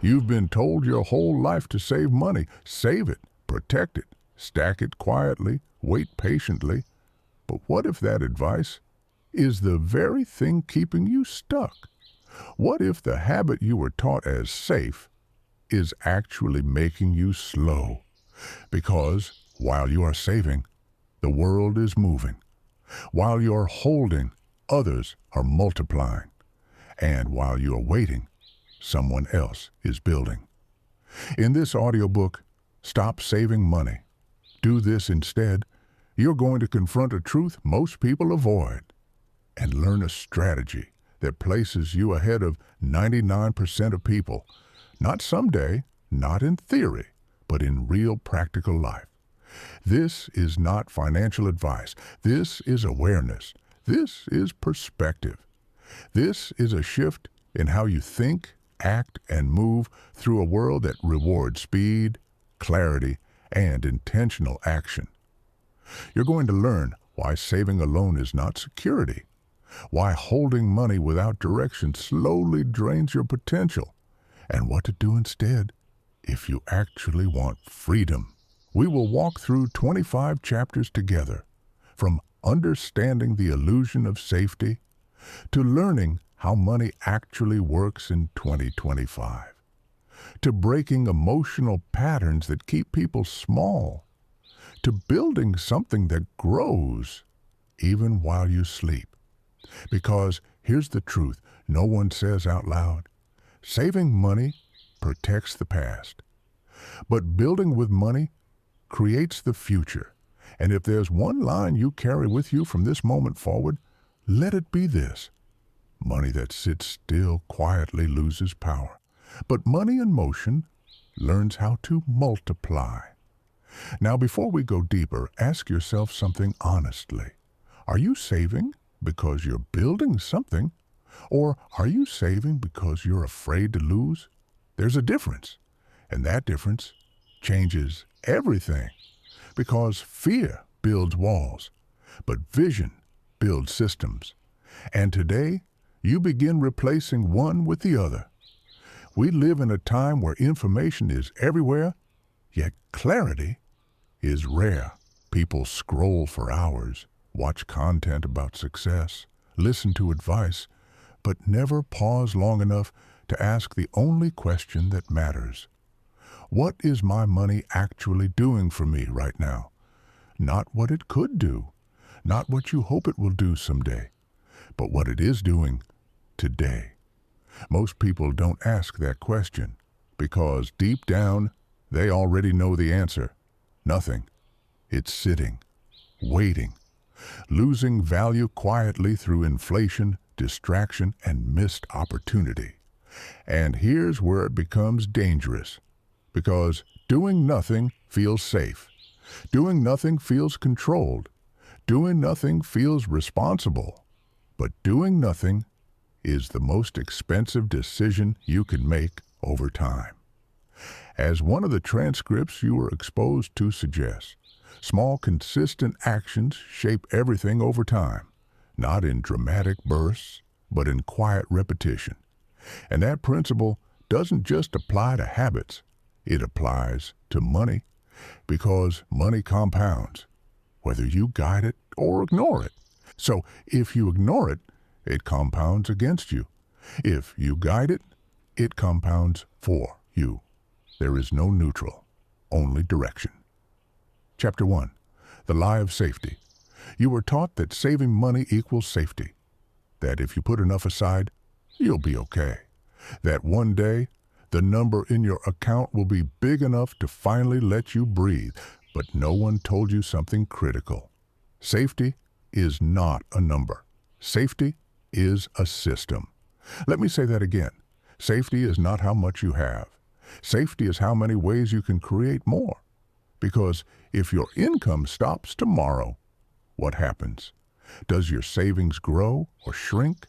You've been told your whole life to save money. Save it, protect it, stack it quietly, wait patiently. But what if that advice is the very thing keeping you stuck? What if the habit you were taught as safe is actually making you slow? Because while you are saving, the world is moving. While you're holding, others are multiplying. And while you're waiting, someone else is building. In this audiobook, Stop Saving Money. Do this instead. You're going to confront a truth most people avoid and learn a strategy that places you ahead of 99% of people. Not someday, not in theory, but in real practical life. This is not financial advice. This is awareness. This is perspective. This is a shift in how you think, act, and move through a world that rewards speed, clarity, and intentional action. You're going to learn why saving alone is not security, why holding money without direction slowly drains your potential, and what to do instead if you actually want freedom. We will walk through 25 chapters together, from understanding the illusion of safety to learning how money actually works in 2025, to breaking emotional patterns that keep people small, to building something that grows even while you sleep. Because here's the truth no one says out loud: saving money protects the past, but building with money creates the future. And if there's one line you carry with you from this moment forward, let it be this: money that sits still quietly loses power, but money in motion learns how to multiply. Now, before we go deeper, ask yourself something honestly. Are you saving because you're building something, or are you saving because you're afraid to lose? There's a difference, and that difference changes everything, because fear builds walls, but vision builds systems. And today, you begin replacing one with the other. We live in a time where information is everywhere, yet clarity is rare. People scroll for hours, watch content about success, listen to advice, but never pause long enough to ask the only question that matters. What is my money actually doing for me right now? Not what it could do, not what you hope it will do someday, but what it is doing today. Most people don't ask that question because deep down, they already know the answer. Nothing. It's sitting, waiting, losing value quietly through inflation, distraction, and missed opportunity. And here's where it becomes dangerous, because doing nothing feels safe. Doing nothing feels controlled. Doing nothing feels responsible. But doing nothing is the most expensive decision you can make over time. As one of the transcripts you were exposed to suggests, small, consistent actions shape everything over time, not in dramatic bursts, but in quiet repetition. And that principle doesn't just apply to habits, it applies to money, because money compounds, whether you guide it or ignore it. So if you ignore it, it compounds against you. If you guide it, it compounds for you. There is no neutral, only direction. Chapter 1. The Lie of Safety. You were taught that saving money equals safety, that if you put enough aside, you'll be okay, that one day the number in your account will be big enough to finally let you breathe. But no one told you something critical. Safety is not a number. Safety is a system. Let me say that again. Safety is not how much you have. Safety is how many ways you can create more. Because if your income stops tomorrow, what happens? Does your savings grow or shrink?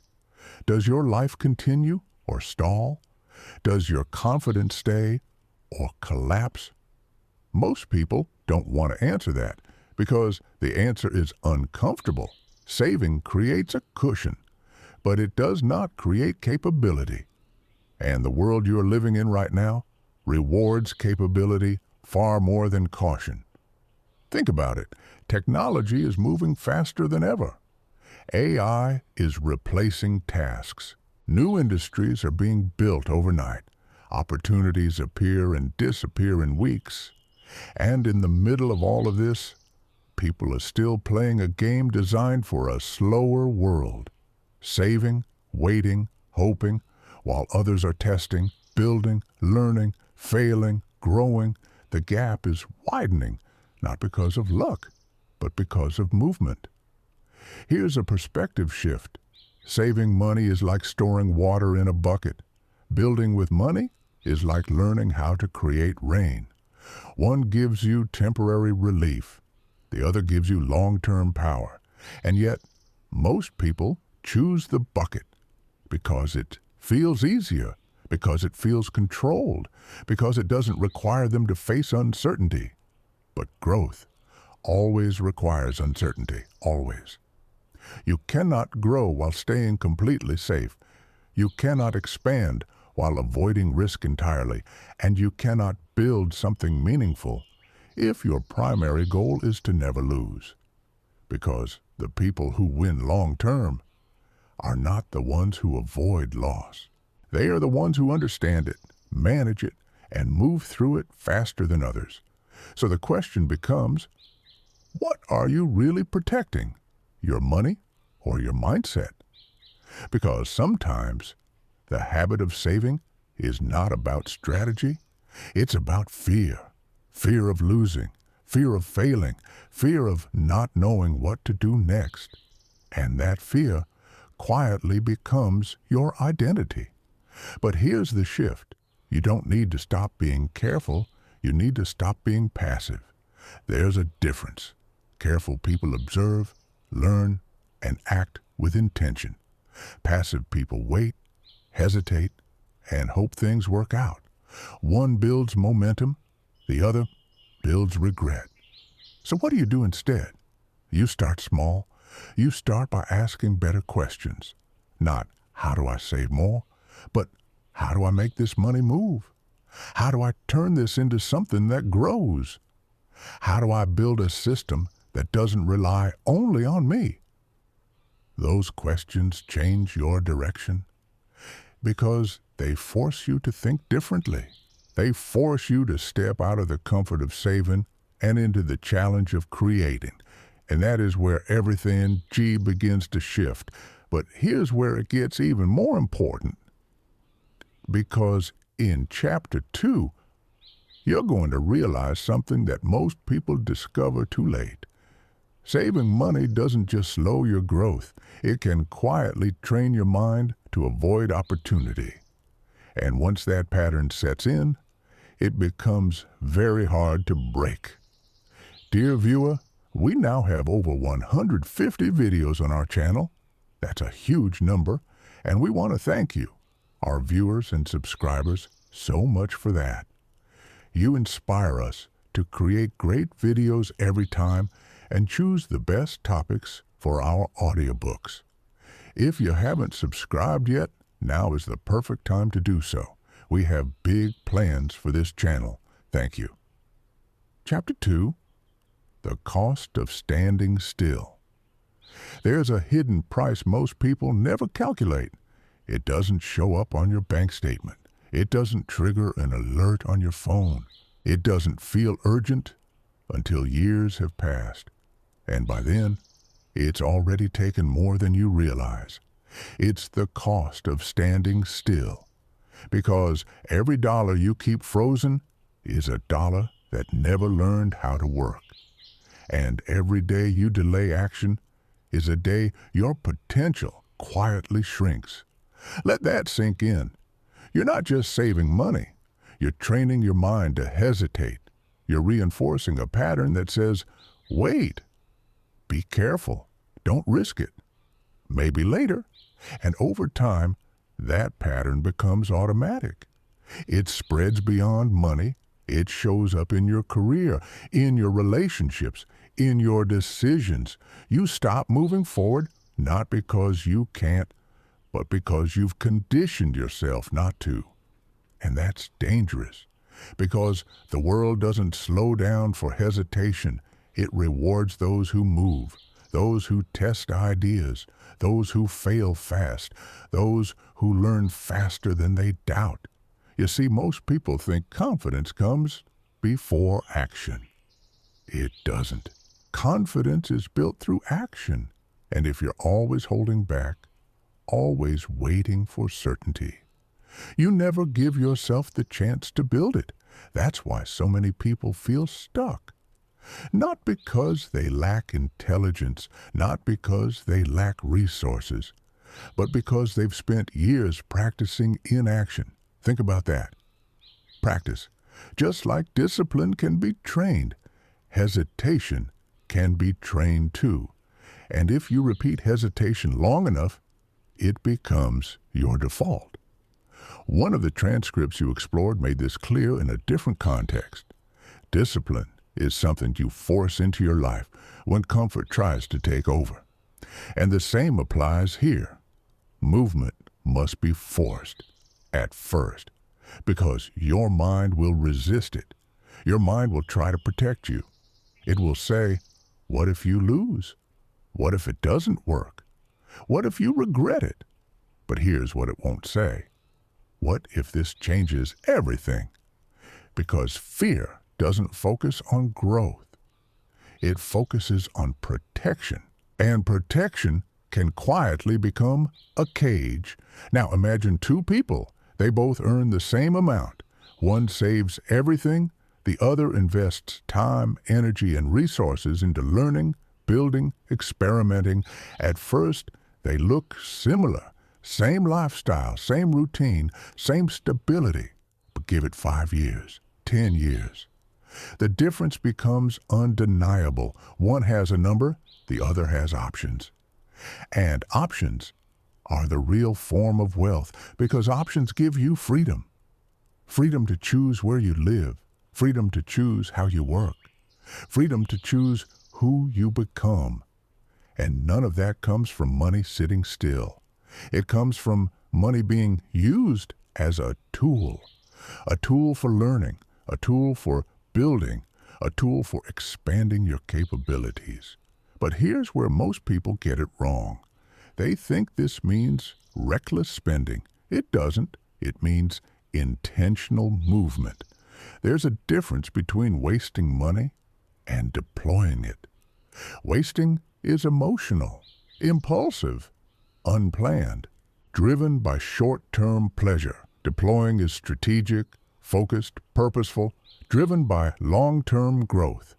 Does your life continue or stall? Does your confidence stay or collapse? Most people don't want to answer that because the answer is uncomfortable. Saving creates a cushion, but it does not create capability. And the world you're living in right now rewards capability far more than caution. Think about it. Technology is moving faster than ever. AI is replacing tasks. New industries are being built overnight. Opportunities appear and disappear in weeks. And in the middle of all of this, people are still playing a game designed for a slower world. Saving, waiting, hoping, while others are testing, building, learning, failing, growing. The gap is widening, not because of luck, but because of movement. Here's a perspective shift. Saving money is like storing water in a bucket. Building with money is like learning how to create rain. One gives you temporary relief. The other gives you long-term power. And yet, most people choose the bucket because it feels easier, because it feels controlled, because it doesn't require them to face uncertainty. But growth always requires uncertainty, always. You cannot grow while staying completely safe. You cannot expand while avoiding risk entirely, and you cannot build something meaningful if your primary goal is to never lose. Because the people who win long-term are not the ones who avoid loss. They are the ones who understand it, manage it, and move through it faster than others. So the question becomes, what are you really protecting? Your money or your mindset? Because sometimes the habit of saving is not about strategy. It's about fear. Fear of losing, fear of failing, fear of not knowing what to do next. And that fear quietly becomes your identity. But here's the shift. You don't need to stop being careful. You need to stop being passive. There's a difference. Careful people observe, learn, and act with intention. Passive people wait, hesitate, and hope things work out. One builds momentum, the other builds regret. So what do you do instead? You start small. You start by asking better questions. Not, how do I save more? But, how do I make this money move? How do I turn this into something that grows? How do I build a system that doesn't rely only on me? Those questions change your direction because they force you to think differently. They force you to step out of the comfort of saving and into the challenge of creating. And that is where everything begins to shift. But here's where it gets even more important. Because in Chapter 2, you're going to realize something that most people discover too late. Saving money doesn't just slow your growth. It can quietly train your mind to avoid opportunity. And once that pattern sets in, it becomes very hard to break. Dear viewer, we now have over 150 videos on our channel. That's a huge number, and we want to thank you, our viewers and subscribers, so much for that. You inspire us to create great videos every time and choose the best topics for our audiobooks. If you haven't subscribed yet, now is the perfect time to do so. We have big plans for this channel. Thank you. Chapter 2, The Cost of Standing Still. There's a hidden price most people never calculate. It doesn't show up on your bank statement. It doesn't trigger an alert on your phone. It doesn't feel urgent until years have passed. And by then, it's already taken more than you realize. It's the cost of standing still. Because every dollar you keep frozen is a dollar that never learned how to work. And every day you delay action is a day your potential quietly shrinks. Let that sink in. You're not just saving money. You're training your mind to hesitate. You're reinforcing a pattern that says, wait, be careful, don't risk it. Maybe later. And over time, that pattern becomes automatic. It spreads beyond money. It shows up in your career, in your relationships, in your decisions. You stop moving forward, not because you can't, but because you've conditioned yourself not to. And that's dangerous because the world doesn't slow down for hesitation. It rewards those who move, those who test ideas, those who fail fast, those who learn faster than they doubt. You see, most people think confidence comes before action. It doesn't. Confidence is built through action. And if you're always holding back, always waiting for certainty, you never give yourself the chance to build it. That's why so many people feel stuck. Not because they lack intelligence, not because they lack resources, but because they've spent years practicing inaction. Think about that. Practice. Just like discipline can be trained, hesitation can be trained too. And if you repeat hesitation long enough, it becomes your default. One of the transcripts you explored made this clear in a different context. Discipline is something you force into your life when comfort tries to take over. And the same applies here. Movement must be forced at first because your mind will resist it. Your mind will try to protect you. It will say, what if you lose? What if it doesn't work? What if you regret it? But here's what it won't say. What if this changes everything? Because fear doesn't focus on growth. It focuses on protection. And protection can quietly become a cage. Now imagine two people. They both earn the same amount. One saves everything. The other invests time, energy, and resources into learning, building, experimenting. At first, they look similar. Same lifestyle, same routine, same stability. But give it 5 years, 10 years. The difference becomes undeniable. One has a number, the other has options. And options are the real form of wealth because options give you freedom. Freedom to choose where you live, freedom to choose how you work, freedom to choose who you become. And none of that comes from money sitting still. It comes from money being used as a tool for learning, a tool for building, a tool for expanding your capabilities. But here's where most people get it wrong. They think this means reckless spending. It doesn't. It means intentional movement. There's a difference between wasting money and deploying it. Wasting is emotional, impulsive, unplanned, driven by short-term pleasure. Deploying is strategic, focused, purposeful, driven by long-term growth.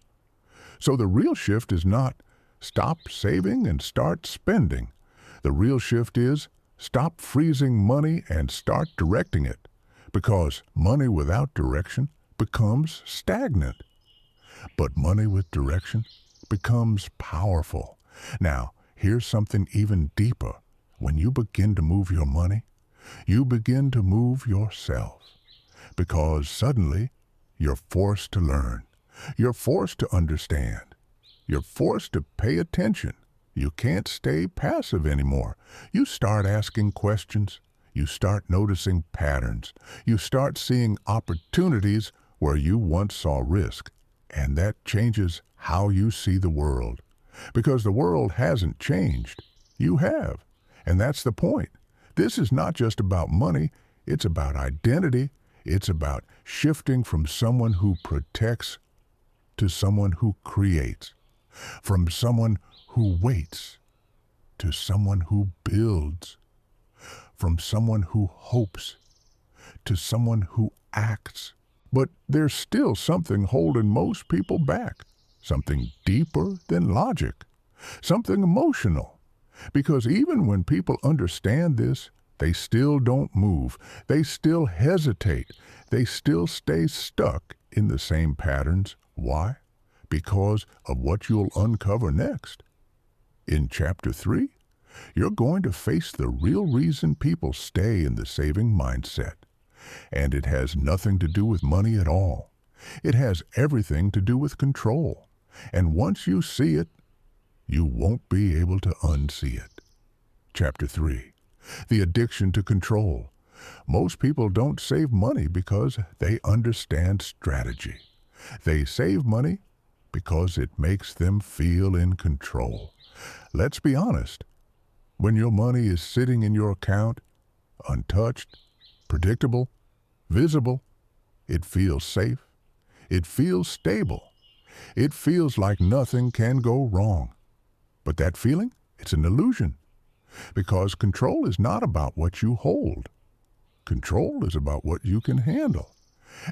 So the real shift is not stop saving and start spending. The real shift is stop freezing money and start directing it, because money without direction becomes stagnant. But money with direction becomes powerful. Now, here's something even deeper. When you begin to move your money, you begin to move yourself. Because suddenly, you're forced to learn. You're forced to understand. You're forced to pay attention. You can't stay passive anymore. You start asking questions. You start noticing patterns. You start seeing opportunities where you once saw risk. And that changes how you see the world. Because the world hasn't changed. You have. And that's the point. This is not just about money. It's about identity. It's about shifting from someone who protects to someone who creates. From someone who waits to someone who builds. From someone who hopes to someone who acts. But there's still something holding most people back. Something deeper than logic. Something emotional. Because even when people understand this, they still don't move. They still hesitate. They still stay stuck in the same patterns. Why? Because of what you'll uncover next. In Chapter 3, you're going to face the real reason people stay in the saving mindset. And it has nothing to do with money at all. It has everything to do with control. And once you see it, you won't be able to unsee it. Chapter 3. The addiction to control. Most people don't save money because they understand strategy. They save money because it makes them feel in control. Let's be honest. When your money is sitting in your account, untouched, predictable, visible, it feels safe. It feels stable. It feels like nothing can go wrong. But that feeling, it's an illusion. Because control is not about what you hold. Control is about what you can handle.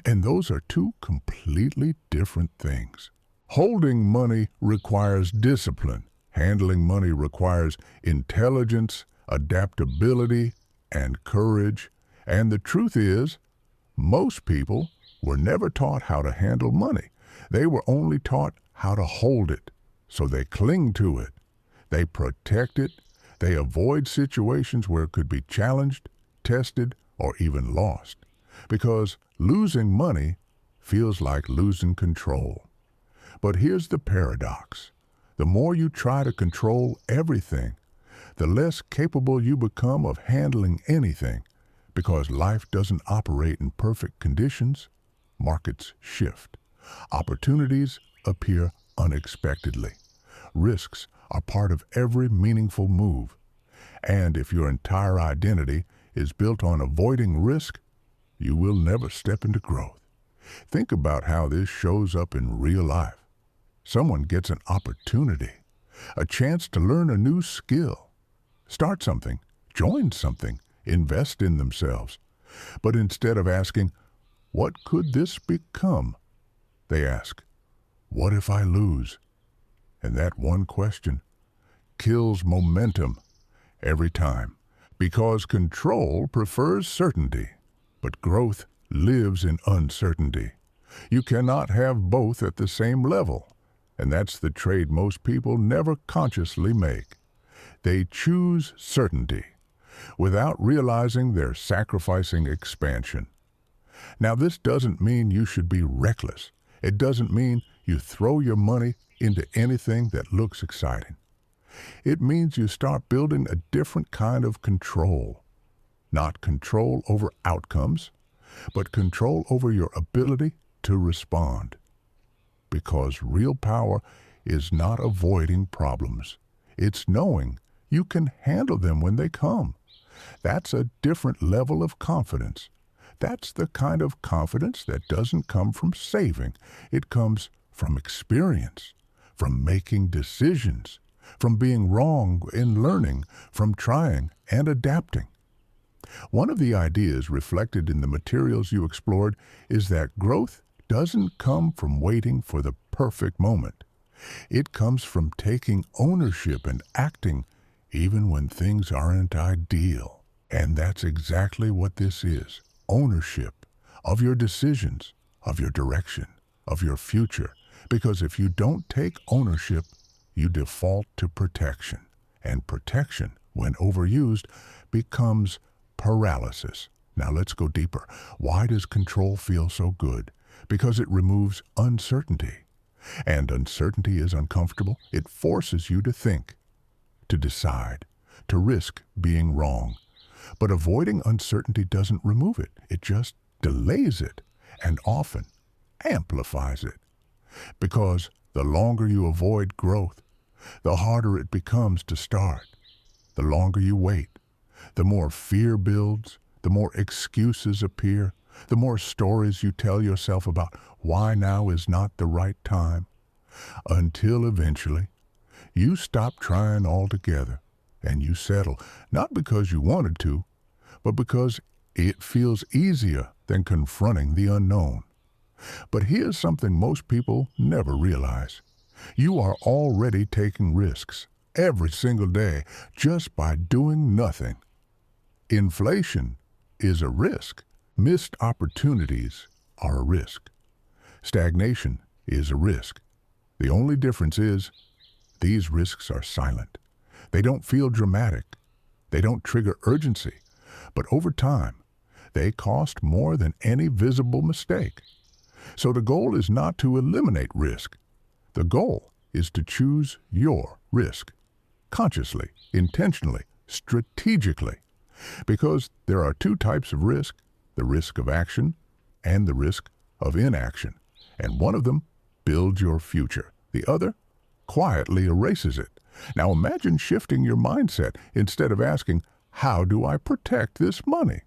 And those are two completely different things. Holding money requires discipline. Handling money requires intelligence, adaptability, and courage. And the truth is, most people were never taught how to handle money. They were only taught how to hold it. So they cling to it. They protect it. They avoid situations where it could be challenged, tested, or even lost. Because losing money feels like losing control. But here's the paradox. The more you try to control everything, the less capable you become of handling anything. Because life doesn't operate in perfect conditions, markets shift. Opportunities appear unexpectedly. Risks are part of every meaningful move. And if your entire identity is built on avoiding risk, you will never step into growth. Think about how this shows up in real life. Someone gets an opportunity, a chance to learn a new skill, start something, join something, invest in themselves. But instead of asking, "What could this become?" they ask, "What if I lose?" And that one question kills momentum every time. Because control prefers certainty, but growth lives in uncertainty. You cannot have both at the same level, and that's the trade most people never consciously make. They choose certainty without realizing they're sacrificing expansion. Now, this doesn't mean you should be reckless. It doesn't mean you throw your money into anything that looks exciting. It means you start building a different kind of control. Not control over outcomes, but control over your ability to respond. Because real power is not avoiding problems. It's knowing you can handle them when they come. That's a different level of confidence. That's the kind of confidence that doesn't come from saving. It comes from experience, from making decisions, from being wrong in learning, from trying and adapting. One of the ideas reflected in the materials you explored is that growth doesn't come from waiting for the perfect moment. It comes from taking ownership and acting even when things aren't ideal. And that's exactly what this is. Ownership of your decisions, of your direction, of your future. Because if you don't take ownership, you default to protection. And protection, when overused, becomes paralysis. Now let's go deeper. Why does control feel so good? Because it removes uncertainty. And uncertainty is uncomfortable. It forces you to think, to decide, to risk being wrong. But avoiding uncertainty doesn't remove it. It just delays it and often amplifies it. Because the longer you avoid growth, the harder it becomes to start. The longer you wait, the more fear builds, the more excuses appear, the more stories you tell yourself about why now is not the right time, until eventually you stop trying altogether and you settle, not because you wanted to, but because it feels easier than confronting the unknown. But here's something most people never realize. You are already taking risks every single day just by doing nothing. Inflation is a risk. Missed opportunities are a risk. Stagnation is a risk. The only difference is these risks are silent. They don't feel dramatic. They don't trigger urgency. But over time, they cost more than any visible mistake. So the goal is not to eliminate risk. The goal is to choose your risk. Consciously, intentionally, strategically. Because there are two types of risk, the risk of action and the risk of inaction. And one of them builds your future. The other quietly erases it. Now imagine shifting your mindset. Instead of asking, how do I protect this money?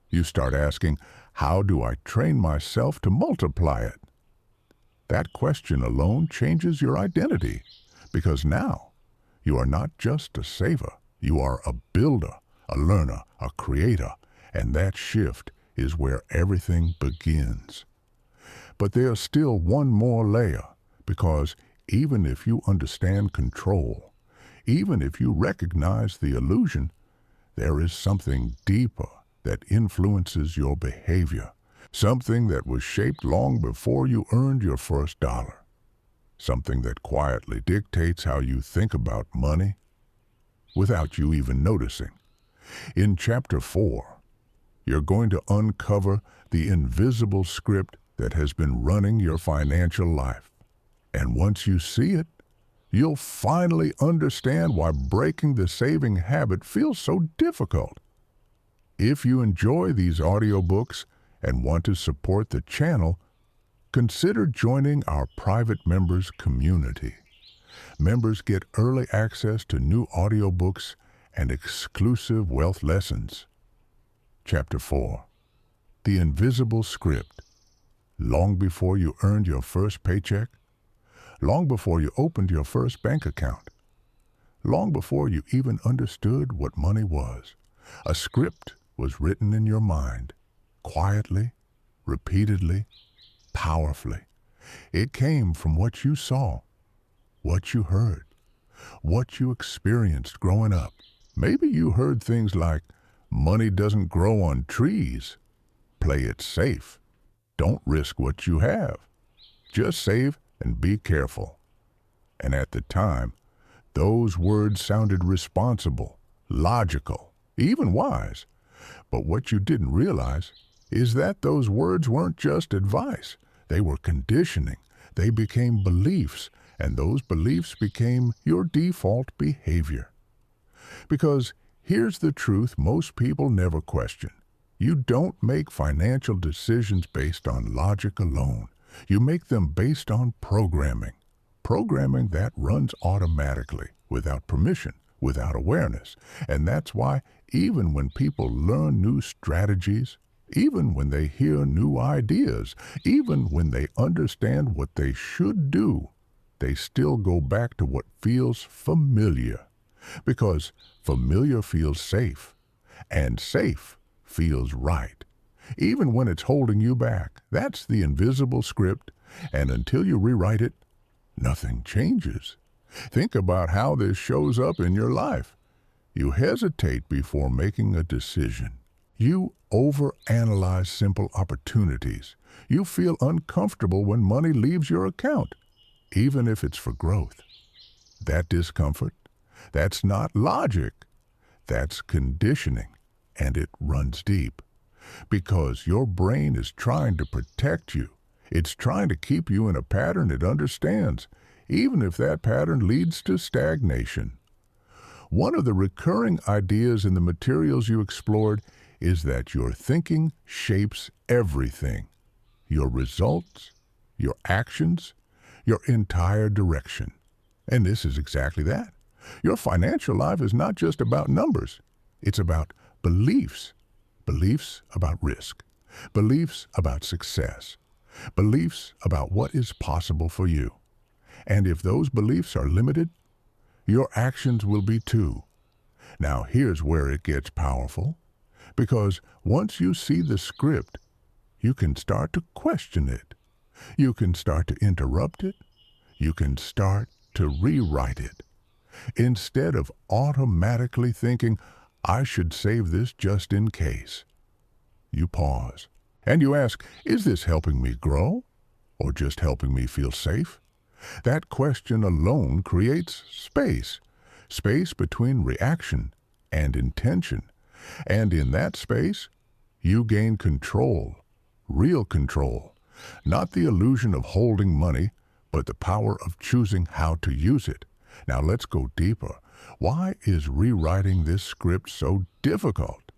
You start asking, how do I train myself to multiply it? That question alone changes your identity, because now you are not just a saver, you are a builder, a learner, a creator, and that shift is where everything begins. But there's still one more layer, because even if you understand control, even if you recognize the illusion, there is something deeper that influences your behavior, something that was shaped long before you earned your first dollar, something that quietly dictates how you think about money without you even noticing. In Chapter 4, you're going to uncover the invisible script that has been running your financial life. And once you see it, you'll finally understand why breaking the saving habit feels so difficult. If you enjoy these audiobooks and want to support the channel, consider joining our private members community. Members get early access to new audiobooks and exclusive wealth lessons. Chapter 4. The Invisible Script. Long before you earned your first paycheck, long before you opened your first bank account, long before you even understood what money was, a script was written in your mind, quietly, repeatedly, powerfully. It came from what you saw, what you heard, what you experienced growing up. Maybe you heard things like, money doesn't grow on trees, play it safe, don't risk what you have, just save and be careful. And at the time, those words sounded responsible, logical, even wise. But what you didn't realize is that those words weren't just advice. They were conditioning. They became beliefs, and those beliefs became your default behavior. Because here's the truth most people never question. You don't make financial decisions based on logic alone. You make them based on programming. Programming that runs automatically, without permission, without awareness. And that's why even when people learn new strategies, even when they hear new ideas, even when they understand what they should do, they still go back to what feels familiar. Because familiar feels safe, and safe feels right. Even when it's holding you back, that's the invisible script, and until you rewrite it, nothing changes. Think about how this shows up in your life. You hesitate before making a decision. You overanalyze simple opportunities. You feel uncomfortable when money leaves your account, even if it's for growth. That discomfort, that's not logic. That's conditioning, and it runs deep. Because your brain is trying to protect you. It's trying to keep you in a pattern it understands, even if that pattern leads to stagnation. One of the recurring ideas in the materials you explored is that your thinking shapes everything. Your results, your actions, your entire direction. And this is exactly that. Your financial life is not just about numbers. It's about beliefs. Beliefs about risk. Beliefs about success. Beliefs about what is possible for you. And if those beliefs are limited, your actions will be too. Now here's where it gets powerful. Because once you see the script, you can start to question it. You can start to interrupt it. You can start to rewrite it. Instead of automatically thinking, I should save this just in case, you pause and you ask, is this helping me grow or just helping me feel safe? That question alone creates space. Space between reaction and intention. And in that space, you gain control, real control. Not the illusion of holding money, but the power of choosing how to use it. Now let's go deeper. Why is rewriting this script so difficult?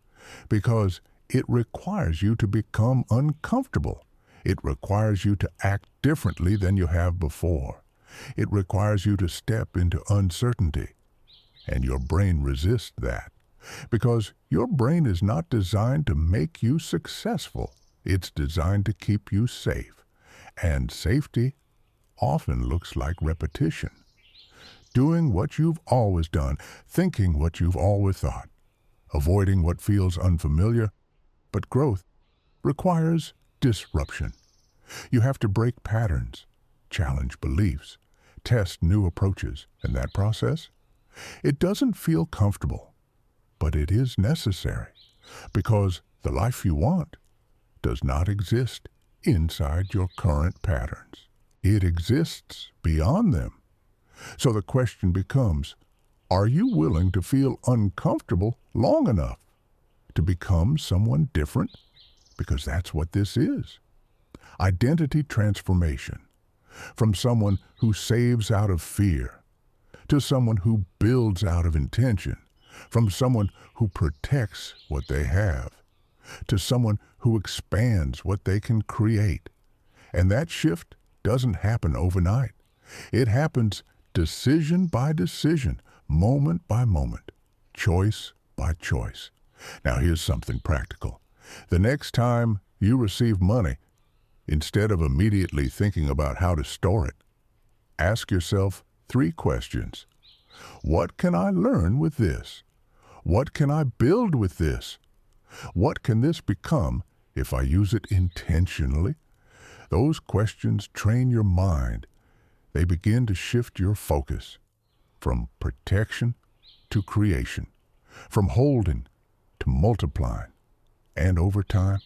because it requires you to become uncomfortable. It requires you to act differently than you have before. It requires you to step into uncertainty. And your brain resists that because your brain is not designed to make you successful. It's designed to keep you safe. And safety often looks like repetition. Doing what you've always done, thinking what you've always thought, avoiding what feels unfamiliar. But growth requires disruption. You have to break patterns, challenge beliefs, test new approaches. In that process, it doesn't feel comfortable, but it is necessary because the life you want does not exist inside your current patterns. It exists beyond them. So the question becomes, are you willing to feel uncomfortable long enough to become someone different? Because that's what this is. Identity transformation. From someone who saves out of fear to someone who builds out of intention. From someone who protects what they have to someone who expands what they can create. And that shift doesn't happen overnight. It happens decision by decision, moment by moment, choice by choice. Now here's something practical. The next time you receive money, instead of immediately thinking about how to store it, ask yourself 3 questions. What can I learn with this? What can I build with this? What can this become if I use it intentionally? Those questions train your mind. They begin to shift your focus from protection to creation, from holding to multiplying. And over time,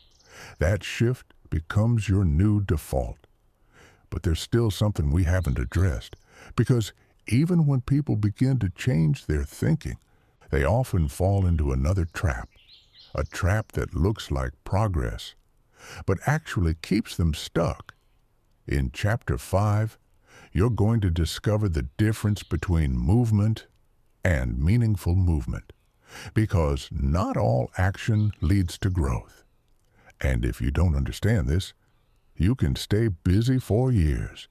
that shift becomes your new default. But there's still something we haven't addressed, because even when people begin to change their thinking, they often fall into another trap, a trap that looks like progress, but actually keeps them stuck. In Chapter 5, you're going to discover the difference between movement and meaningful movement, because not all action leads to growth. And if you don't understand this, you can stay busy for years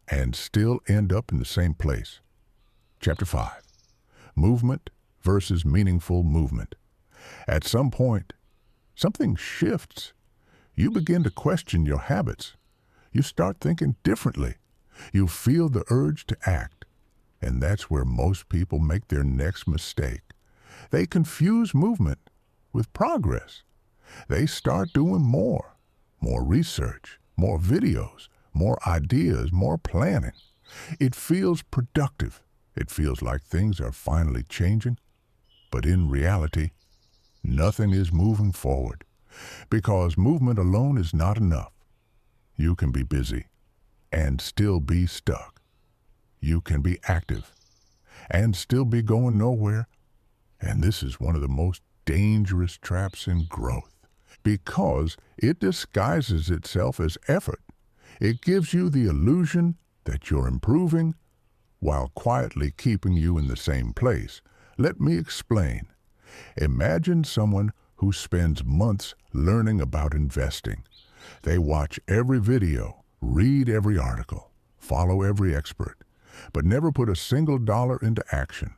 and still end up in the same place. Chapter 5, Movement versus Meaningful Movement. At some point, something shifts. You begin to question your habits. You start thinking differently. You feel the urge to act. And that's where most people make their next mistake. They confuse movement with progress. They start doing more research, more videos, more ideas, more planning. It feels productive. It feels like things are finally changing. But in reality, nothing is moving forward, because movement alone is not enough. You can be busy and still be stuck. You can be active and still be going nowhere. And this is one of the most dangerous traps in growth, because it disguises itself as effort. It gives you the illusion that you're improving while quietly keeping you in the same place. Let me explain. Imagine someone who spends months learning about investing. They watch every video, read every article, follow every expert, but never put a single dollar into action.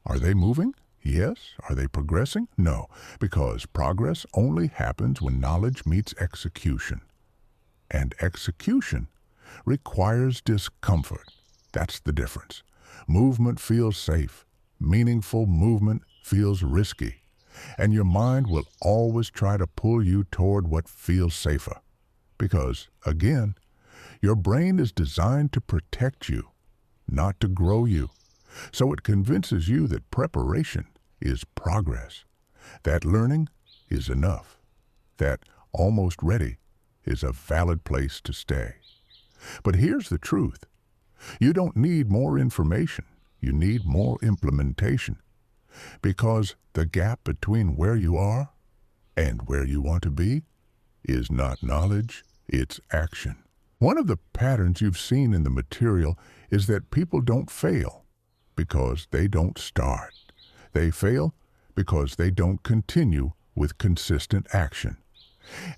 Are they moving? Yes. Are they progressing? No, because progress only happens when knowledge meets execution. And execution requires discomfort. That's the difference. Movement feels safe. Meaningful movement feels risky. And your mind will always try to pull you toward what feels safer. Because, again, your brain is designed to protect you, not to grow you. So it convinces you that preparation is progress, that learning is enough, that almost ready is a valid place to stay. But here's the truth. You don't need more information. You need more implementation. Because the gap between where you are and where you want to be is not knowledge, it's action. One of the patterns you've seen in the material is that people don't fail because they don't start. They fail because they don't continue with consistent action.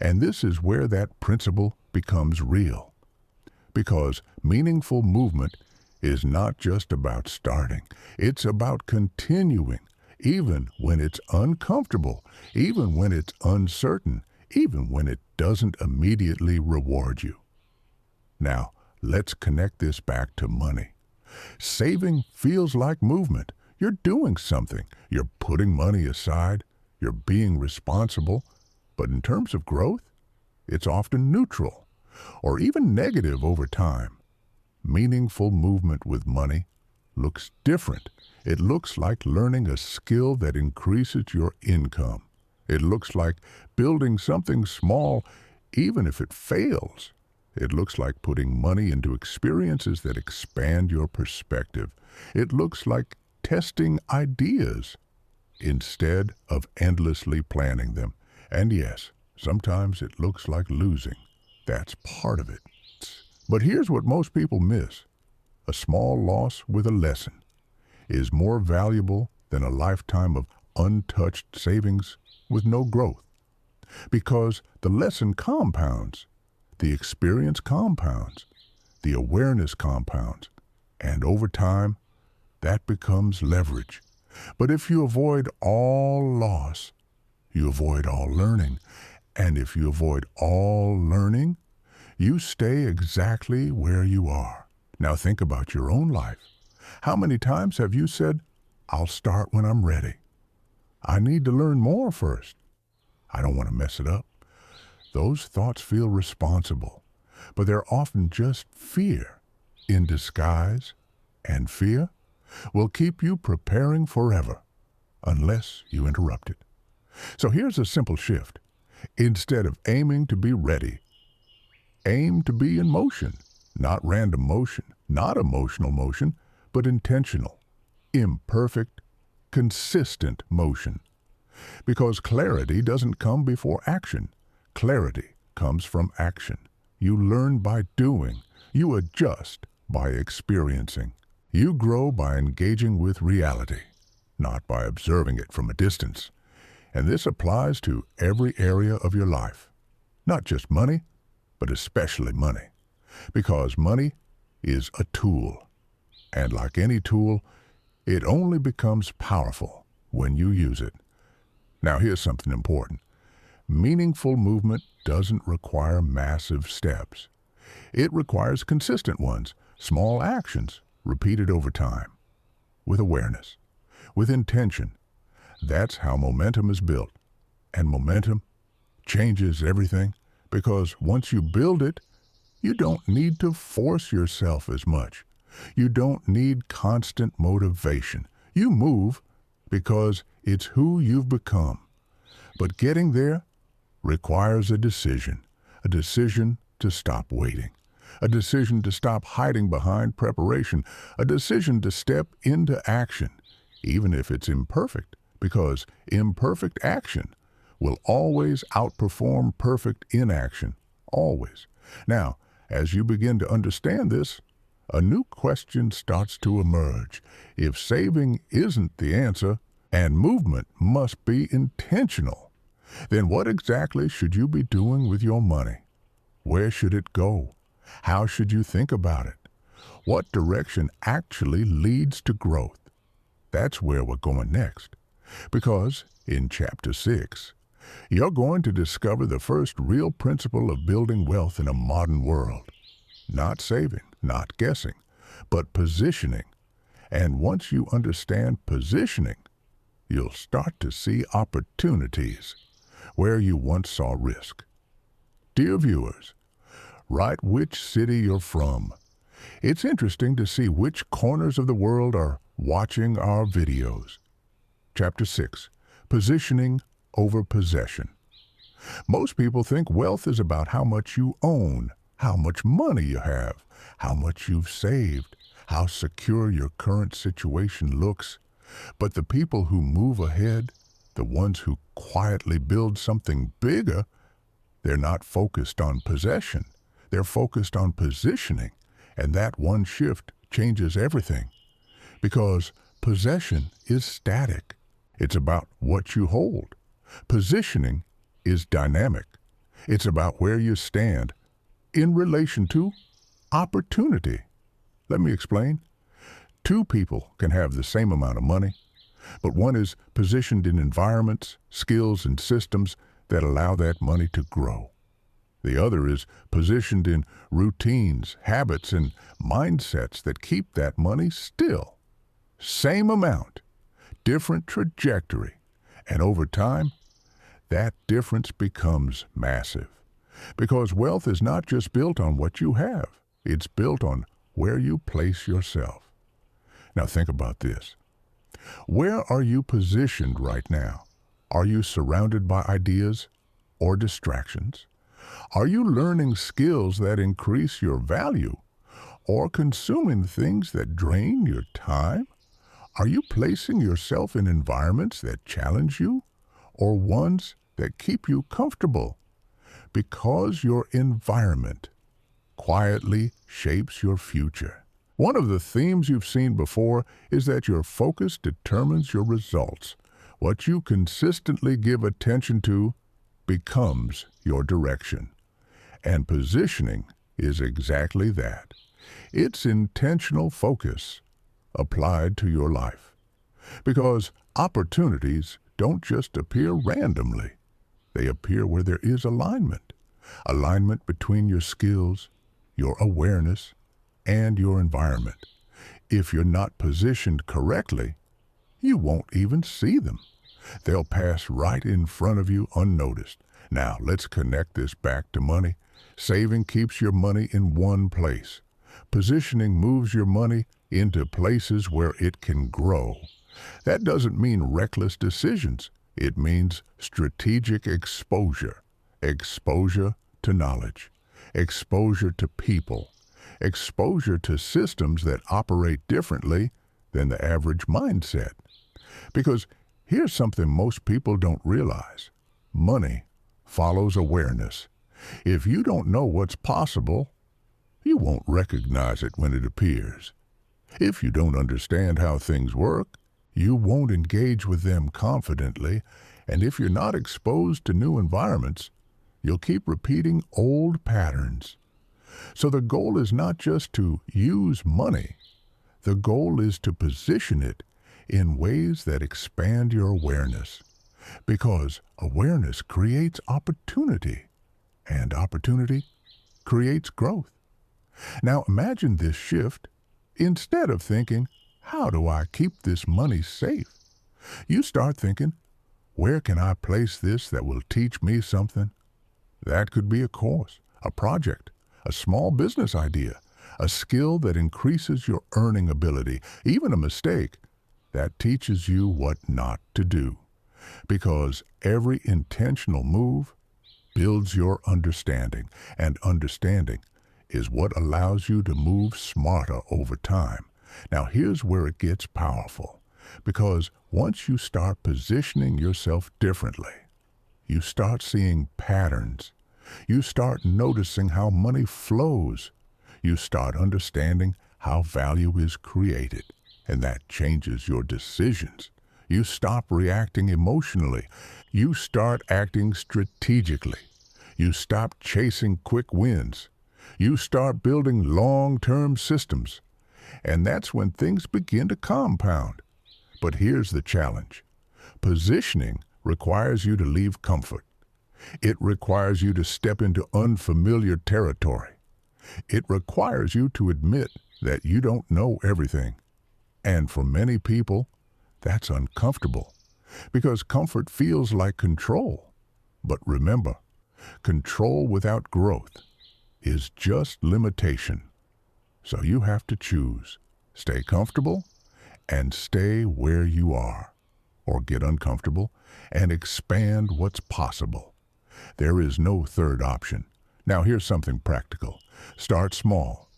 And this is where that principle becomes real. Because meaningful movement is not just about starting. It's about continuing, even when it's uncomfortable, even when it's uncertain, even when it doesn't immediately reward you. Now, let's connect this back to money. Saving feels like movement. You're doing something. You're putting money aside. You're being responsible. But in terms of growth, it's often neutral or even negative over time. Meaningful movement with money looks different. It looks like learning a skill that increases your income. It looks like building something small, even if it fails. It looks like putting money into experiences that expand your perspective. It looks like testing ideas instead of endlessly planning them. And yes, sometimes it looks like losing. That's part of it. But here's what most people miss. A small loss with a lesson is more valuable than a lifetime of untouched savings with no growth. Because the lesson compounds, the experience compounds, the awareness compounds, and over time, that becomes leverage. But if you avoid all loss, you avoid all learning. And if you avoid all learning, you stay exactly where you are. Now think about your own life. How many times have you said, "I'll start when I'm ready. I need to learn more first. I don't want to mess it up." Those thoughts feel responsible, but they're often just fear in disguise, and fear will keep you preparing forever unless you interrupt it. So here's a simple shift. Instead of aiming to be ready, aim to be in motion. Not random motion, not emotional motion, but intentional, imperfect, consistent motion. Because clarity doesn't come before action. Clarity comes from action. You learn by doing. You adjust by experiencing. You grow by engaging with reality, not by observing it from a distance. And this applies to every area of your life. Not just money, but especially money. Because money is a tool. And like any tool, it only becomes powerful when you use it. Now here's something important. Meaningful movement doesn't require massive steps. It requires consistent ones, small actions, repeated over time, with awareness, with intention. That's how momentum is built. And momentum changes everything, because once you build it, you don't need to force yourself as much. You don't need constant motivation. You move because it's who you've become. But getting there requires a decision to stop waiting, a decision to stop hiding behind preparation, a decision to step into action, even if it's imperfect, because imperfect action will always outperform perfect inaction, always. Now, as you begin to understand this, a new question starts to emerge. If saving isn't the answer, and movement must be intentional, then what exactly should you be doing with your money? Where should it go? How should you think about it? What direction actually leads to growth? That's where we're going next. Because in Chapter 6, you're going to discover the first real principle of building wealth in a modern world. Not saving, not guessing, but positioning. And once you understand positioning, you'll start to see opportunities where you once saw risk. Dear viewers, write which city you're from. It's interesting to see which corners of the world are watching our videos. Chapter 6, Positioning over Possession. Most people think wealth is about how much you own, how much money you have, how much you've saved, how secure your current situation looks. But the people who move ahead, the ones who quietly build something bigger, they're not focused on possession. They're focused on positioning. And that one shift changes everything. Because possession is static. It's about what you hold. Positioning is dynamic. It's about where you stand in relation to opportunity. Let me explain. Two people can have the same amount of money, but one is positioned in environments, skills, and systems that allow that money to grow. The other is positioned in routines, habits, and mindsets that keep that money still. Same amount, different trajectory, and over time, that difference becomes massive. Because wealth is not just built on what you have, it's built on where you place yourself. Now think about this. Where are you positioned right now? Are you surrounded by ideas or distractions? Are you learning skills that increase your value or consuming things that drain your time? Are you placing yourself in environments that challenge you or ones that keep you comfortable? Because your environment quietly shapes your future. One of the themes you've seen before is that your focus determines your results. What you consistently give attention to becomes your direction. And positioning is exactly that. It's intentional focus applied to your life. Because opportunities don't just appear randomly. They appear where there is alignment. Alignment between your skills, your awareness, and your environment. If you're not positioned correctly, you won't even see them. They'll pass right in front of you unnoticed. Now, let's connect this back to money. Saving keeps your money in one place. Positioning moves your money into places where it can grow. That doesn't mean reckless decisions. It means strategic exposure. Exposure to knowledge. Exposure to people. Exposure to systems that operate differently than the average mindset. Because here's something most people don't realize. Money follows awareness. If you don't know what's possible, you won't recognize it when it appears. If you don't understand how things work, you won't engage with them confidently, and if you're not exposed to new environments, you'll keep repeating old patterns. So the goal is not just to use money. The goal is to position it in ways that expand your awareness. Because awareness creates opportunity, and opportunity creates growth. Now imagine this shift. Instead of thinking, how do I keep this money safe? You start thinking, where can I place this that will teach me something? That could be a course, a project, a small business idea, a skill that increases your earning ability, even a mistake that teaches you what not to do. Because every intentional move builds your understanding, and understanding is what allows you to move smarter over time. Now here's where it gets powerful, because once you start positioning yourself differently, you start seeing patterns. You start noticing how money flows. You start understanding how value is created, and that changes your decisions. You stop reacting emotionally. You start acting strategically. You stop chasing quick wins. You start building long-term systems. And that's when things begin to compound. But here's the challenge. Positioning requires you to leave comfort. It requires you to step into unfamiliar territory. It requires you to admit that you don't know everything. And for many people, that's uncomfortable, because comfort feels like control. But remember, control without growth is just limitation. So you have to choose. Stay comfortable and stay where you are, or get uncomfortable and expand what's possible. There is no third option. Now here's something practical. Start small.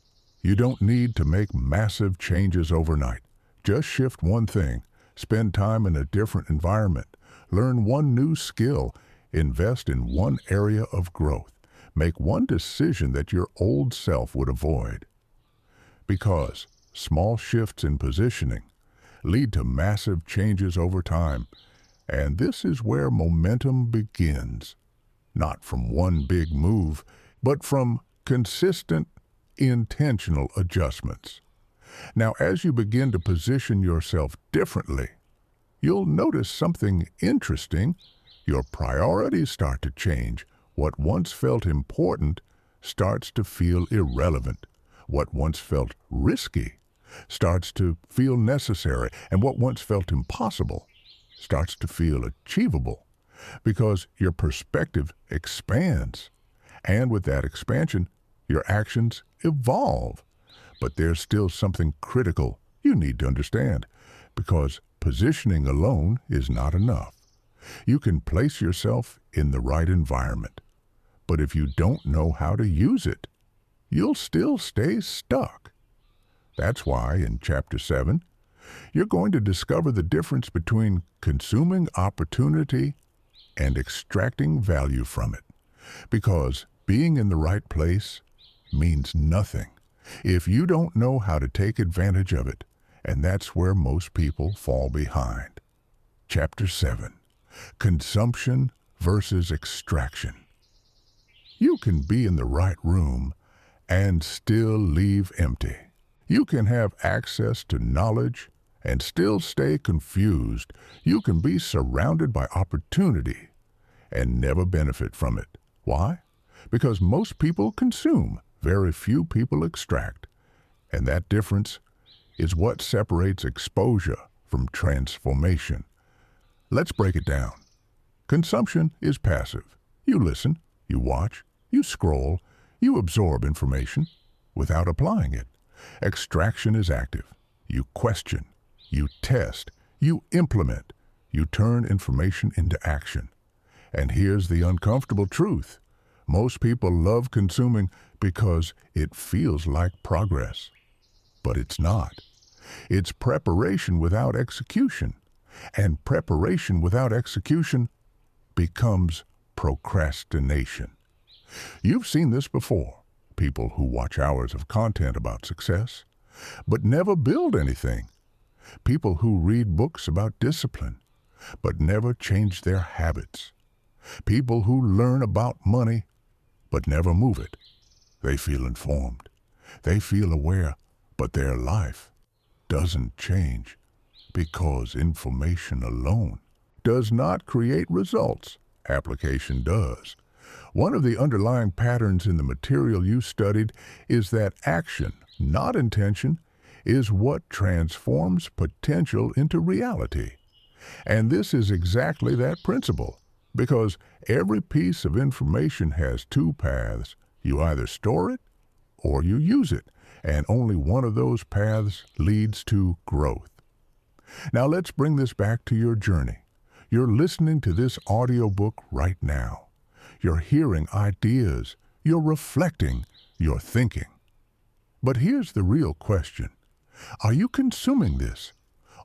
You don't need to make massive changes overnight. Just shift one thing. Spend time in a different environment. Learn one new skill. Invest in one area of growth. Make one decision that your old self would avoid. Because small shifts in positioning lead to massive changes over time. And this is where momentum begins, not from one big move, but from consistent, intentional adjustments. Now, as you begin to position yourself differently, you'll notice something interesting. Your priorities start to change. What once felt important starts to feel irrelevant. What once felt risky starts to feel necessary. And what once felt impossible starts to feel achievable, because your perspective expands. And with that expansion, your actions evolve. But there's still something critical you need to understand, because positioning alone is not enough. You can place yourself in the right environment, but if you don't know how to use it, you'll still stay stuck. That's why in Chapter 7, you're going to discover the difference between consuming opportunity and extracting value from it. Because being in the right place means nothing if you don't know how to take advantage of it, and that's where most people fall behind. Chapter 7, Consumption versus Extraction. You can be in the right room and still leave empty. You can have access to knowledge and still stay confused. You can be surrounded by opportunity and never benefit from it. Why? Because most people consume, very few people extract. And that difference is what separates exposure from transformation. Let's break it down. Consumption is passive. You listen, you watch, you scroll, you absorb information without applying it. Extraction is active. You question, you test, you implement, you turn information into action. And here's the uncomfortable truth. Most people love consuming because it feels like progress. But it's not. It's preparation without execution. And preparation without execution becomes procrastination. You've seen this before. People who watch hours of content about success, but never build anything. People who read books about discipline, but never change their habits. People who learn about money, but never move it. They feel informed. They feel aware, but their life doesn't change, because information alone does not create results. Application does. One of the underlying patterns in the material you studied is that action, not intention, is what transforms potential into reality. And this is exactly that principle, because every piece of information has two paths. You either store it or you use it, and only one of those paths leads to growth. Now let's bring this back to your journey. You're listening to this audiobook right now. You're hearing ideas, you're reflecting, you're thinking. But here's the real question. Are you consuming this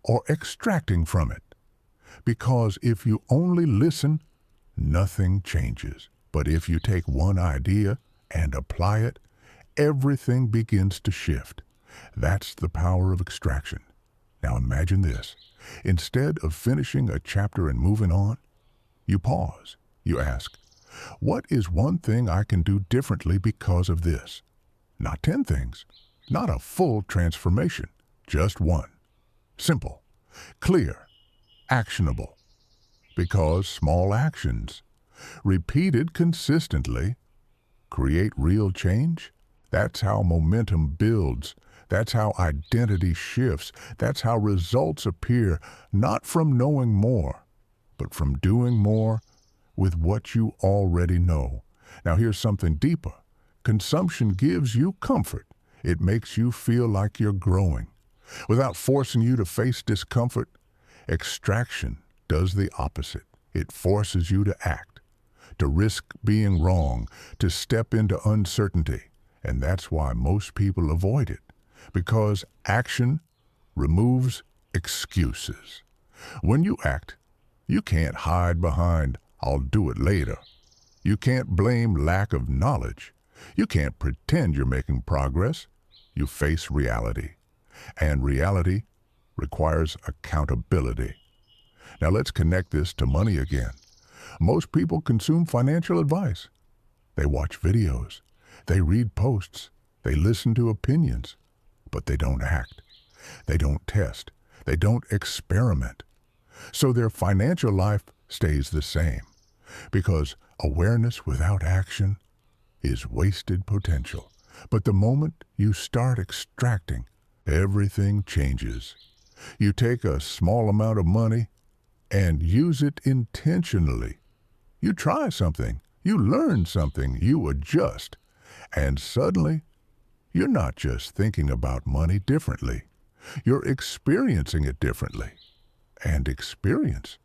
or extracting from it? Because if you only listen, nothing changes. But if you take one idea and apply it, everything begins to shift. That's the power of extraction. Now imagine this. Instead of finishing a chapter and moving on, you pause. You ask, what is one thing I can do differently because of this? Not 10 things, not a full transformation, just one. Simple, clear, actionable. Because small actions, repeated consistently, create real change. That's how momentum builds. That's how identity shifts. That's how results appear, not from knowing more, but from doing more with what you already know. Now here's something deeper. Consumption gives you comfort. It makes you feel like you're growing. Without forcing you to face discomfort, extraction does the opposite. It forces you to act, to risk being wrong, to step into uncertainty. And that's why most people avoid it, because action removes excuses. When you act, you can't hide behind, "I'll do it later." You can't blame lack of knowledge. You can't pretend you're making progress. You face reality. And reality requires accountability. Now let's connect this to money again. Most people consume financial advice. They watch videos. They read posts. They listen to opinions. But they don't act. They don't test. They don't experiment. So their financial life stays the same, because awareness without action is wasted potential. But the moment you start extracting, everything changes. You take a small amount of money and use it intentionally. You try something, you learn something, you adjust, and suddenly you're not just thinking about money differently. You're experiencing it differently. And experience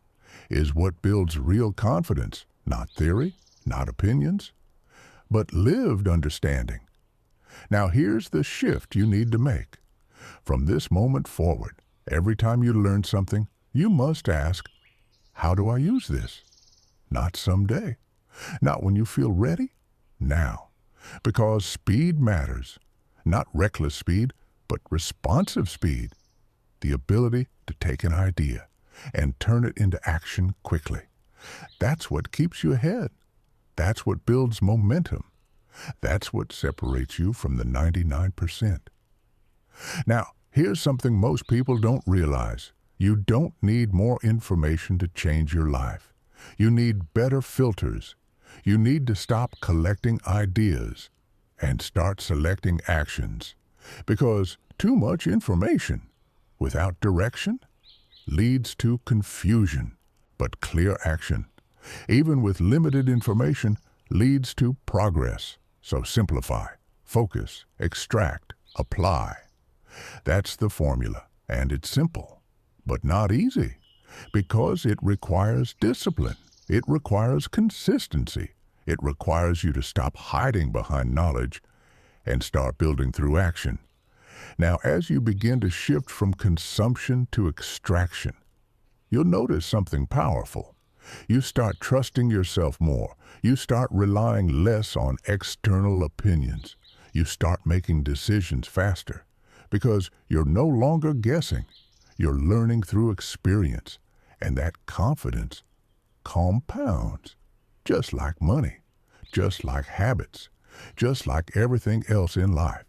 is what builds real confidence, not theory, not opinions, but lived understanding. Now here's the shift you need to make. From this moment forward, every time you learn something, you must ask, how do I use this? Not someday. Not when you feel ready. Now. Because speed matters. Not reckless speed, but responsive speed. The ability to take an idea and turn it into action quickly. That's what keeps you ahead. That's what builds momentum. That's what separates you from the 99%. Now, here's something most people don't realize. You don't need more information to change your life. You need better filters. You need to stop collecting ideas and start selecting actions. Because too much information without direction leads to confusion, but clear action, even with limited information, leads to progress. So simplify, focus, extract, apply. That's the formula, and it's simple, but not easy, because it requires discipline. It requires consistency. It requires you to stop hiding behind knowledge and start building through action. Now, as you begin to shift from consumption to extraction, you'll notice something powerful. You start trusting yourself more. You start relying less on external opinions. You start making decisions faster because you're no longer guessing. You're learning through experience, and that confidence compounds, just like money, just like habits, just like everything else in life.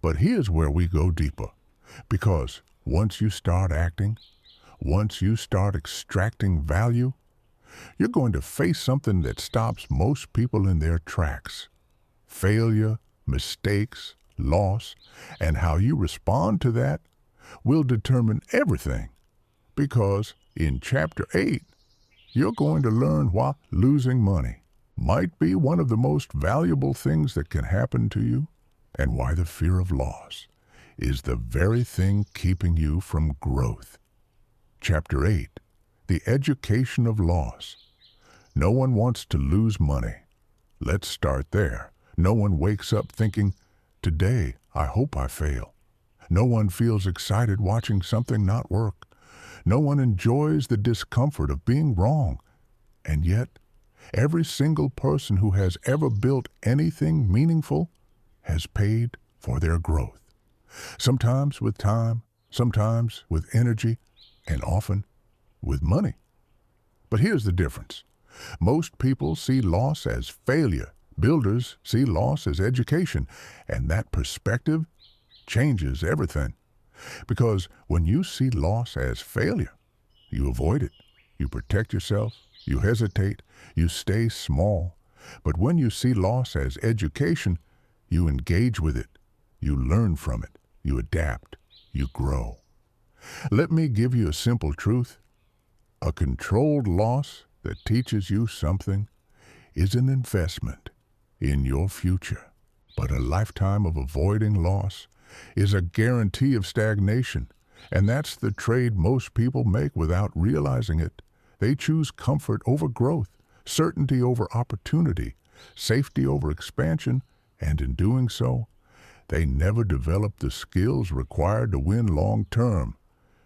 But here's where we go deeper, because once you start acting, once you start extracting value, you're going to face something that stops most people in their tracks. Failure, mistakes, loss, and how you respond to that will determine everything. Because in Chapter 8, you're going to learn why losing money might be one of the most valuable things that can happen to you, and why the fear of loss is the very thing keeping you from growth. Chapter 8, The Education of Loss. No one wants to lose money. Let's start there. No one wakes up thinking, today I hope I fail. No one feels excited watching something not work. No one enjoys the discomfort of being wrong. And yet, every single person who has ever built anything meaningful has paid for their growth. Sometimes with time, sometimes with energy, and often with money. But here's the difference. Most people see loss as failure. Builders see loss as education. And that perspective changes everything. Because when you see loss as failure, you avoid it. You protect yourself. You hesitate. You stay small. But when you see loss as education, you engage with it. You learn from it. You adapt. You grow. Let me give you a simple truth. A controlled loss that teaches you something is an investment in your future. But a lifetime of avoiding loss is a guarantee of stagnation. And that's the trade most people make without realizing it. They choose comfort over growth, certainty over opportunity, safety over expansion, and in doing so, they never develop the skills required to win long term.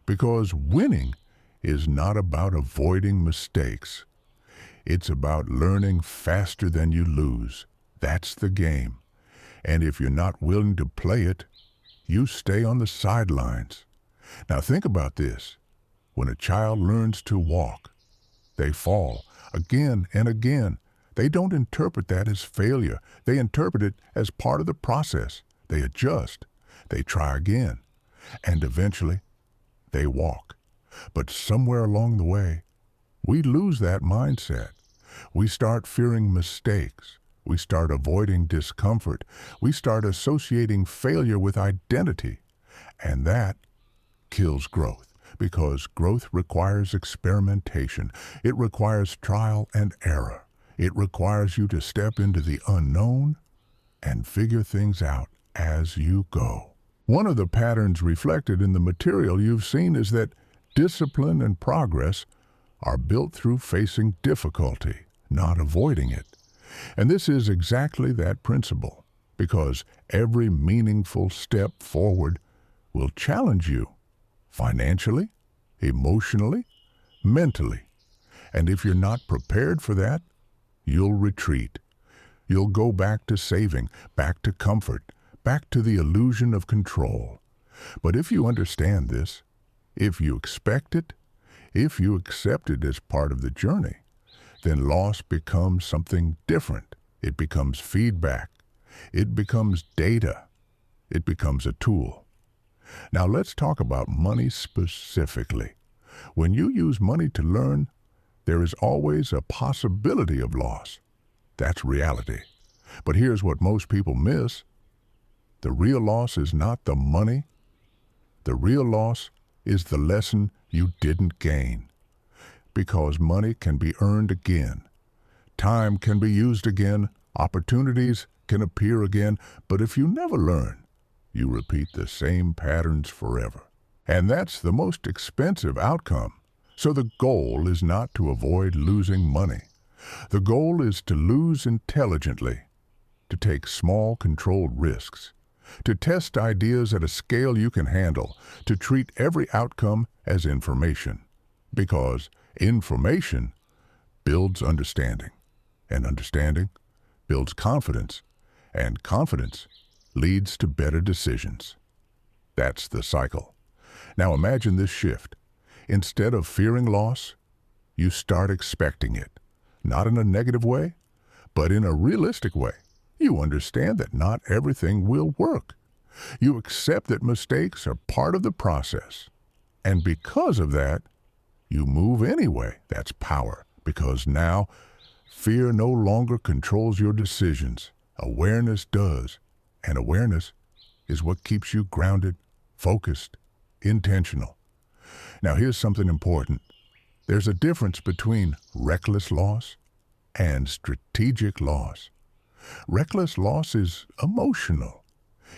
Because winning is not about avoiding mistakes. It's about learning faster than you lose. That's the game. And if you're not willing to play it, you stay on the sidelines. Now think about this. When a child learns to walk, they fall again and again. They don't interpret that as failure. They interpret it as part of the process. They adjust. They try again. And eventually, they walk. But somewhere along the way, we lose that mindset. We start fearing mistakes. We start avoiding discomfort. We start associating failure with identity. And that kills growth, because growth requires experimentation. It requires trial and error. It requires you to step into the unknown and figure things out as you go. One of the patterns reflected in the material you've seen is that discipline and progress are built through facing difficulty, not avoiding it. And this is exactly that principle, because every meaningful step forward will challenge you financially, emotionally, mentally. And if you're not prepared for that, you'll retreat. You'll go back to saving, back to comfort, back to the illusion of control. But if you understand this, if you expect it, if you accept it as part of the journey, then loss becomes something different. It becomes feedback. It becomes data. It becomes a tool. Now let's talk about money specifically. When you use money to learn, there is always a possibility of loss. That's reality. But here's what most people miss. The real loss is not the money. The real loss is the lesson you didn't gain. Because money can be earned again. Time can be used again. Opportunities can appear again. But if you never learn, you repeat the same patterns forever. And that's the most expensive outcome. So the goal is not to avoid losing money. The goal is to lose intelligently, to take small, controlled risks, to test ideas at a scale you can handle, to treat every outcome as information. Because information builds understanding, and understanding builds confidence, and confidence leads to better decisions. That's the cycle. Now imagine this shift. Instead of fearing loss, you start expecting it. Not in a negative way, but in a realistic way. You understand that not everything will work. You accept that mistakes are part of the process. And because of that, you move anyway. That's power. Because now, fear no longer controls your decisions. Awareness does. And awareness is what keeps you grounded, focused, intentional. Now here's something important. There's a difference between reckless loss and strategic loss. Reckless loss is emotional.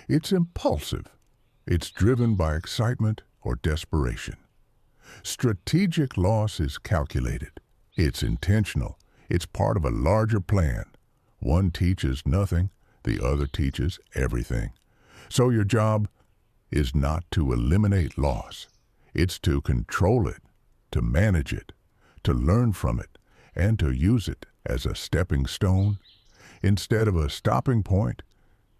It's impulsive. It's driven by excitement or desperation. Strategic loss is calculated. It's intentional. It's part of a larger plan. One teaches nothing, the other teaches everything. So your job is not to eliminate loss. It's to control it, to manage it, to learn from it, and to use it as a stepping stone instead of a stopping point.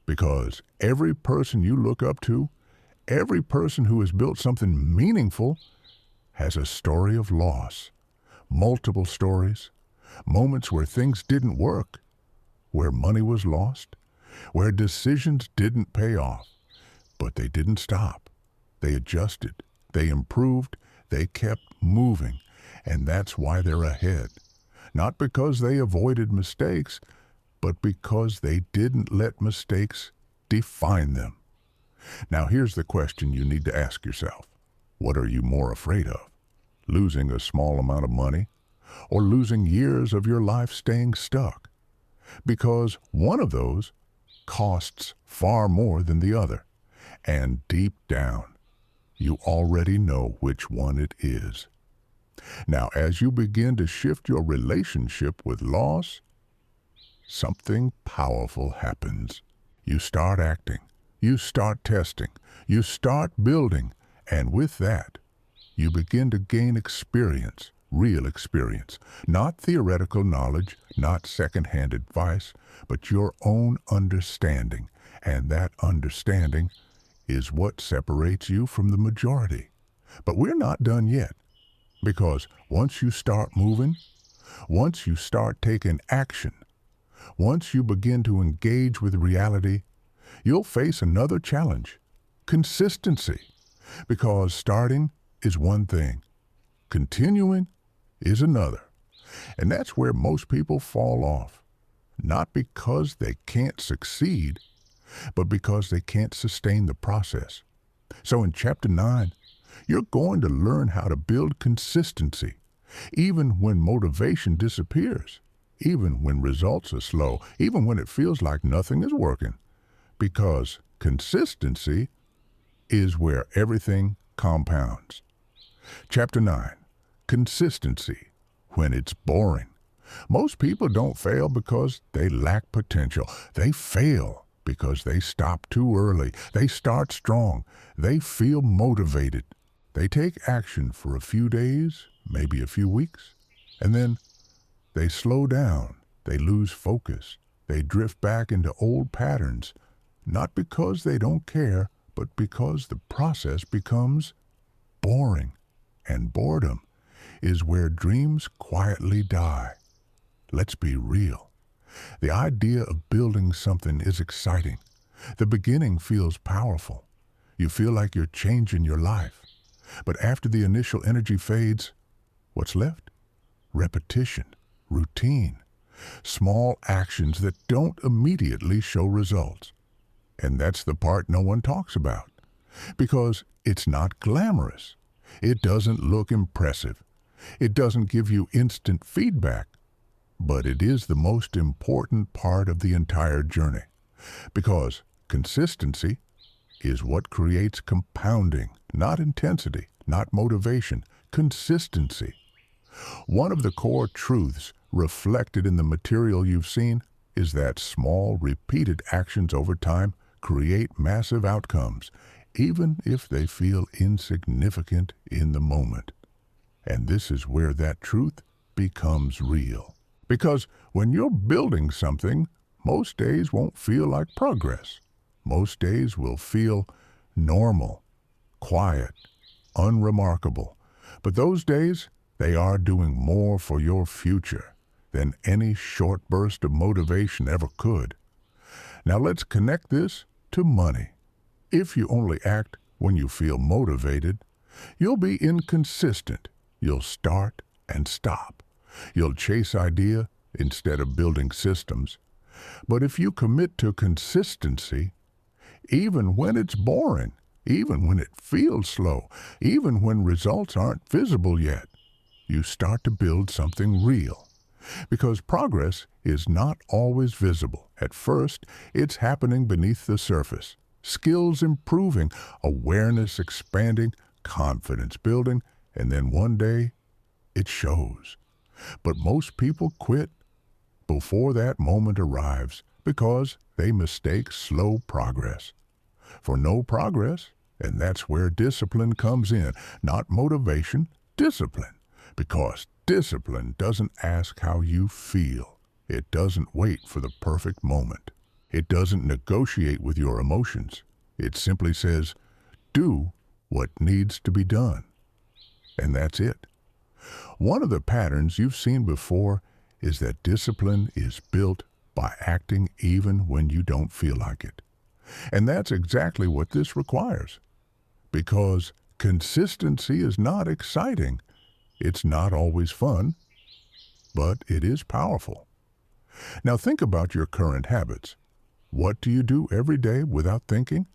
Because every person you look up to, every person who has built something meaningful, has a story of loss. Multiple stories, moments where things didn't work, where money was lost, where decisions didn't pay off. But they didn't stop. They adjusted. They improved. They kept moving. And that's why they're ahead. Not because they avoided mistakes, but because they didn't let mistakes define them. Now here's the question you need to ask yourself. What are you more afraid of? Losing a small amount of money, or losing years of your life staying stuck? Because one of those costs far more than the other. And deep down, you already know which one it is. Now, as you begin to shift your relationship with loss, something powerful happens. You start acting, you start testing, you start building, and with that, you begin to gain experience, real experience, not theoretical knowledge, not second-hand advice, but your own understanding. And that understanding is what separates you from the majority. But we're not done yet. Because once you start moving, once you start taking action, once you begin to engage with reality, you'll face another challenge: consistency. Because starting is one thing, continuing is another. And that's where most people fall off. Not because they can't succeed, but because they can't sustain the process. So in Chapter 9, you're going to learn how to build consistency, even when motivation disappears, even when results are slow, even when it feels like nothing is working. Because consistency is where everything compounds. Chapter 9, Consistency when it's boring. Most people don't fail because they lack potential. They fail because they stop too early. They start strong. They feel motivated. They take action for a few days, maybe a few weeks, and then they slow down. They lose focus. They drift back into old patterns, not because they don't care, but because the process becomes boring. And boredom is where dreams quietly die. Let's be real. The idea of building something is exciting. The beginning feels powerful. You feel like you're changing your life. But after the initial energy fades, what's left? Repetition, routine, small actions that don't immediately show results. And that's the part no one talks about, because it's not glamorous. It doesn't look impressive. It doesn't give you instant feedback. But it is the most important part of the entire journey, because consistency is what creates compounding, not intensity, not motivation, consistency. One of the core truths reflected in the material you've seen is that small, repeated actions over time create massive outcomes, even if they feel insignificant in the moment. And this is where that truth becomes real. Because when you're building something, most days won't feel like progress. Most days will feel normal, quiet, unremarkable. But those days, they are doing more for your future than any short burst of motivation ever could. Now let's connect this to money. If you only act when you feel motivated, you'll be inconsistent. You'll start and stop. You'll chase idea instead of building systems. But if you commit to consistency, even when it's boring, even when it feels slow, even when results aren't visible yet, you start to build something real. Because progress is not always visible. At first, it's happening beneath the surface. Skills improving, awareness expanding, confidence building, and then one day, it shows. But most people quit before that moment arrives because they mistake slow progress for no progress, and that's where discipline comes in. Not motivation, discipline. Because discipline doesn't ask how you feel. It doesn't wait for the perfect moment. It doesn't negotiate with your emotions. It simply says, do what needs to be done. And that's it. One of the patterns you've seen before is that discipline is built by acting even when you don't feel like it. And that's exactly what this requires. Because consistency is not exciting. It's not always fun, but it is powerful. Now think about your current habits. What do you do every day without thinking?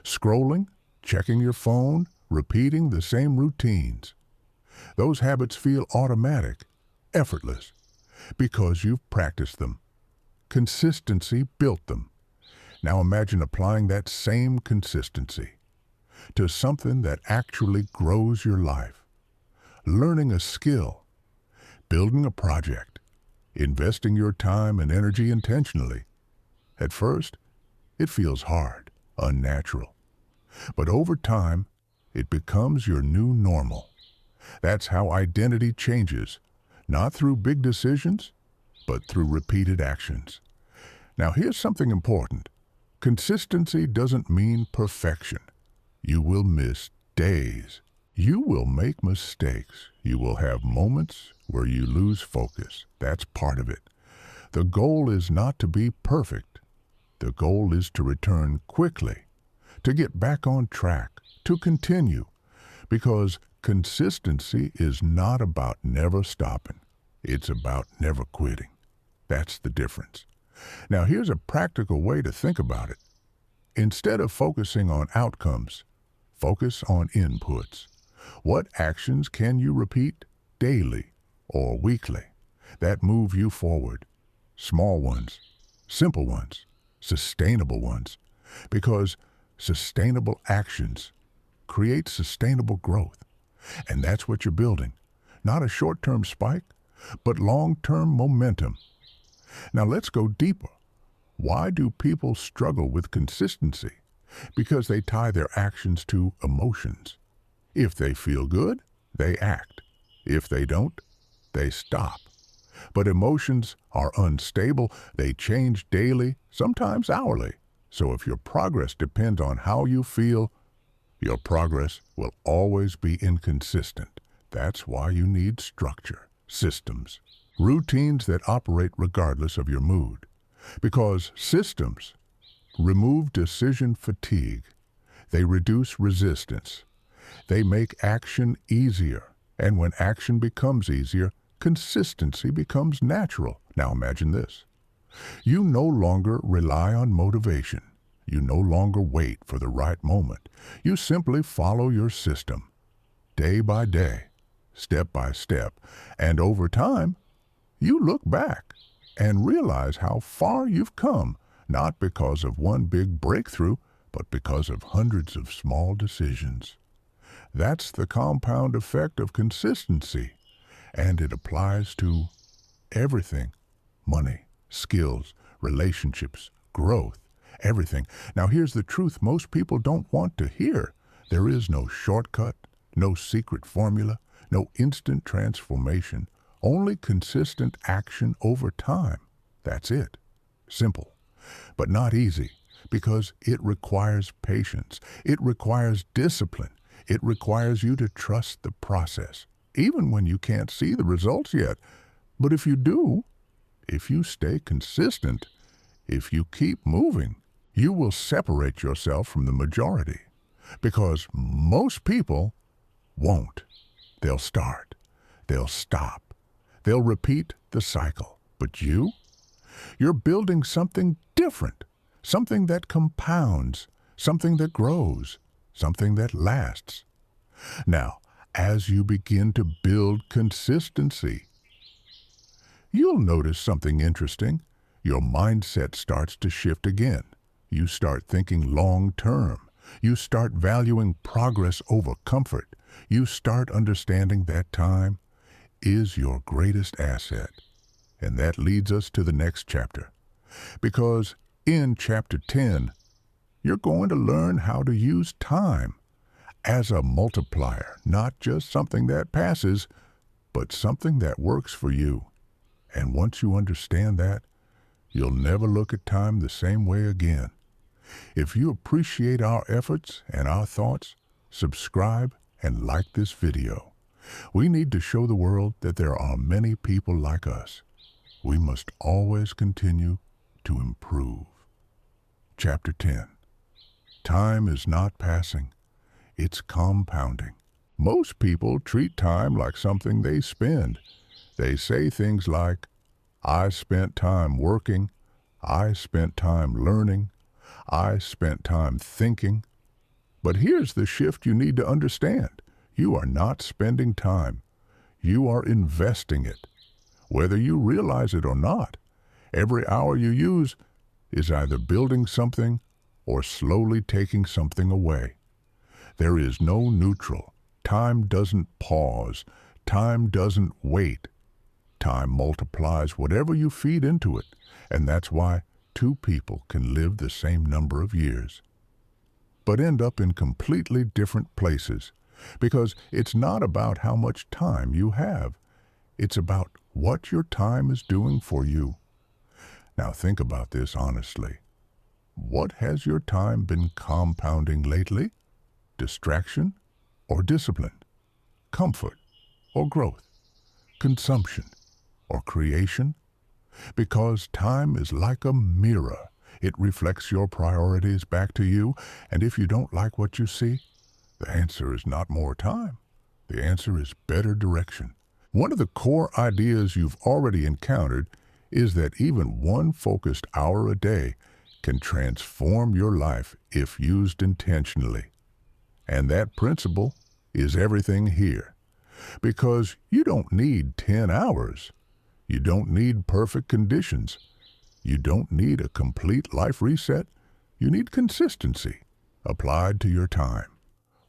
Scrolling, checking your phone, repeating the same routines. Those habits feel automatic, effortless, because you've practiced them. Consistency built them. Now imagine applying that same consistency to something that actually grows your life. Learning a skill, building a project, investing your time and energy intentionally. At first, it feels hard, unnatural. But over time, it becomes your new normal. That's how identity changes, not through big decisions, but through repeated actions. Now here's something important. Consistency doesn't mean perfection. You will miss days. You will make mistakes. You will have moments where you lose focus. That's part of it. The goal is not to be perfect. The goal is to return quickly, to get back on track, to continue, because consistency is not about never stopping. It's about never quitting. That's the difference. Now, here's a practical way to think about it. Instead of focusing on outcomes, focus on inputs. What actions can you repeat daily or weekly that move you forward? Small ones, simple ones, sustainable ones. Because sustainable actions create sustainable growth. And that's what you're building. Not a short-term spike, but long-term momentum. Now let's go deeper. Why do people struggle with consistency? Because they tie their actions to emotions. If they feel good, they act. If they don't, they stop. But emotions are unstable. They change daily, sometimes hourly. So if your progress depends on how you feel, your progress will always be inconsistent. That's why you need structure, systems, routines that operate regardless of your mood. Because systems remove decision fatigue. They reduce resistance. They make action easier. And when action becomes easier, consistency becomes natural. Now imagine this. You no longer rely on motivation. You no longer wait for the right moment. You simply follow your system, day by day, step by step, and over time, you look back and realize how far you've come, not because of one big breakthrough, but because of hundreds of small decisions. That's the compound effect of consistency, and it applies to everything: money, skills, relationships, growth, everything. Now here's the truth most people don't want to hear. There is no shortcut, no secret formula, no instant transformation, only consistent action over time. That's it. Simple, but not easy, because it requires patience. It requires discipline. It requires you to trust the process, even when you can't see the results yet. But if you do, if you stay consistent, if you keep moving, you will separate yourself from the majority. Because most people won't. They'll start. They'll stop. They'll repeat the cycle. But you're building something different, something that compounds, something that grows, something that lasts. Now, as you begin to build consistency, you'll notice something interesting. Your mindset starts to shift again. You start thinking long-term. You start valuing progress over comfort. You start understanding that time is your greatest asset. And that leads us to the next chapter. Because in chapter 10, you're going to learn how to use time as a multiplier, not just something that passes, but something that works for you. And once you understand that, you'll never look at time the same way again. If you appreciate our efforts and our thoughts, subscribe and like this video. We need to show the world that there are many people like us. We must always continue to improve. Chapter 10. Time is not passing. It's compounding. Most people treat time like something they spend. They say things like, I spent time working, I spent time learning, I spent time thinking. But here's the shift you need to understand. You are not spending time. You are investing it. Whether you realize it or not, every hour you use is either building something or slowly taking something away. There is no neutral. Time doesn't pause. Time doesn't wait. Time multiplies whatever you feed into it, and that's why two people can live the same number of years, but end up in completely different places, because it's not about how much time you have. It's about what your time is doing for you. Now think about this honestly. What has your time been compounding lately? Distraction or discipline? comfort or growth, consumption or creation? Because time is like a mirror. It reflects your priorities back to you, and if you don't like what you see, the answer is not more time. The answer is better direction. One of the core ideas you've already encountered is that even one focused hour a day can transform your life if used intentionally. And that principle is everything here. Because you don't need 10 hours. You don't need perfect conditions. You don't need a complete life reset. You need consistency applied to your time.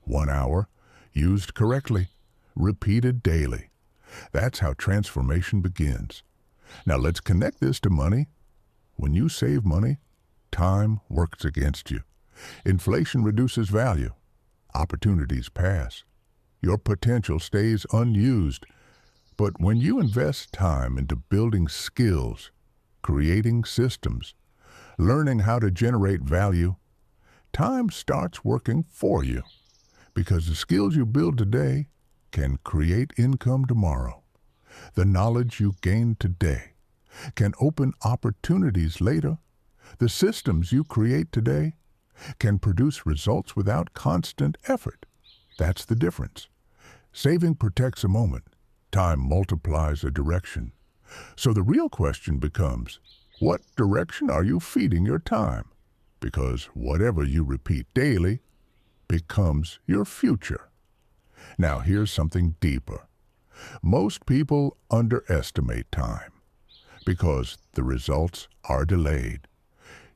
1 hour, used correctly, repeated daily. That's how transformation begins. Now let's connect this to money. When you save money, time works against you. Inflation reduces value. Opportunities pass. Your potential stays unused. But when you invest time into building skills, creating systems, learning how to generate value, time starts working for you. Because the skills you build today can create income tomorrow. The knowledge you gain today can open opportunities later. The systems you create today can produce results without constant effort. That's the difference. Saving protects a moment. Time multiplies a direction. So the real question becomes, what direction are you feeding your time? Because whatever you repeat daily becomes your future. Now here's something deeper. Most people underestimate time because the results are delayed.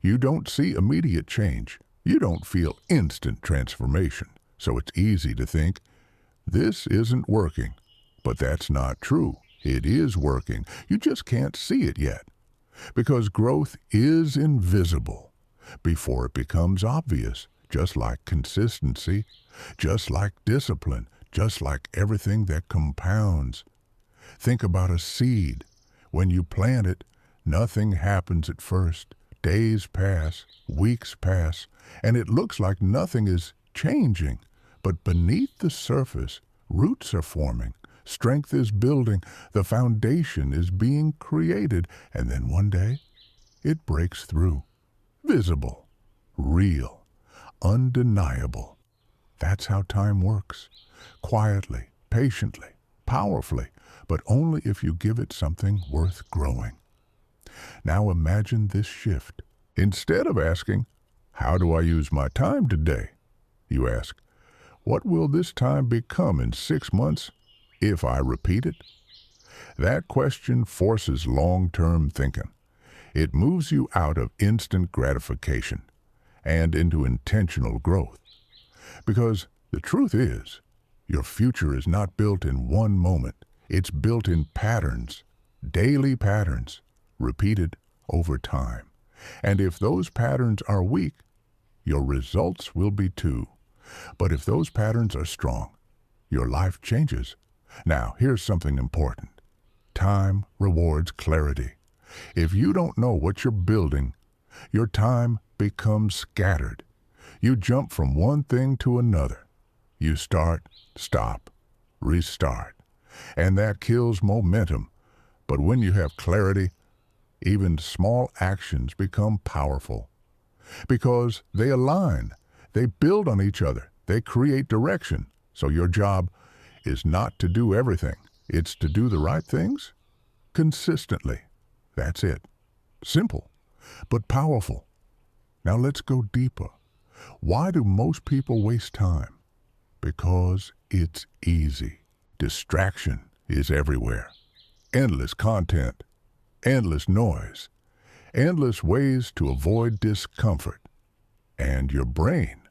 You don't see immediate change. You don't feel instant transformation. So it's easy to think, this isn't working. But that's not true. It is working. You just can't see it yet. Because growth is invisible before it becomes obvious, just like consistency, just like discipline, just like everything that compounds. Think about a seed. When you plant it, nothing happens at first. Days pass, weeks pass, and it looks like nothing is changing. But beneath the surface, roots are forming. Strength is building. The foundation is being created. And then one day, it breaks through. Visible, real, undeniable. That's how time works. Quietly, patiently, powerfully, but only if you give it something worth growing. Now imagine this shift. Instead of asking, how do I use my time today? You ask, what will this time become in 6 months if I repeat it? That question forces long-term thinking. It moves you out of instant gratification and into intentional growth. Because the truth is, your future is not built in one moment. It's built in patterns, daily patterns, repeated over time. And if those patterns are weak, your results will be too. But if those patterns are strong, your life changes. Now, here's something important. Time rewards clarity. If you don't know what you're building, your time becomes scattered. You jump from one thing to another. You start, stop, restart. And that kills momentum. But when you have clarity, even small actions become powerful. Because they align. They build on each other. They create direction. So your job is not to do everything. It's to do the right things consistently. That's it. Simple, but powerful. Now let's go deeper. Why do most people waste time? Because it's easy. Distraction is everywhere. Endless content, endless noise, endless ways to avoid discomfort. And your brain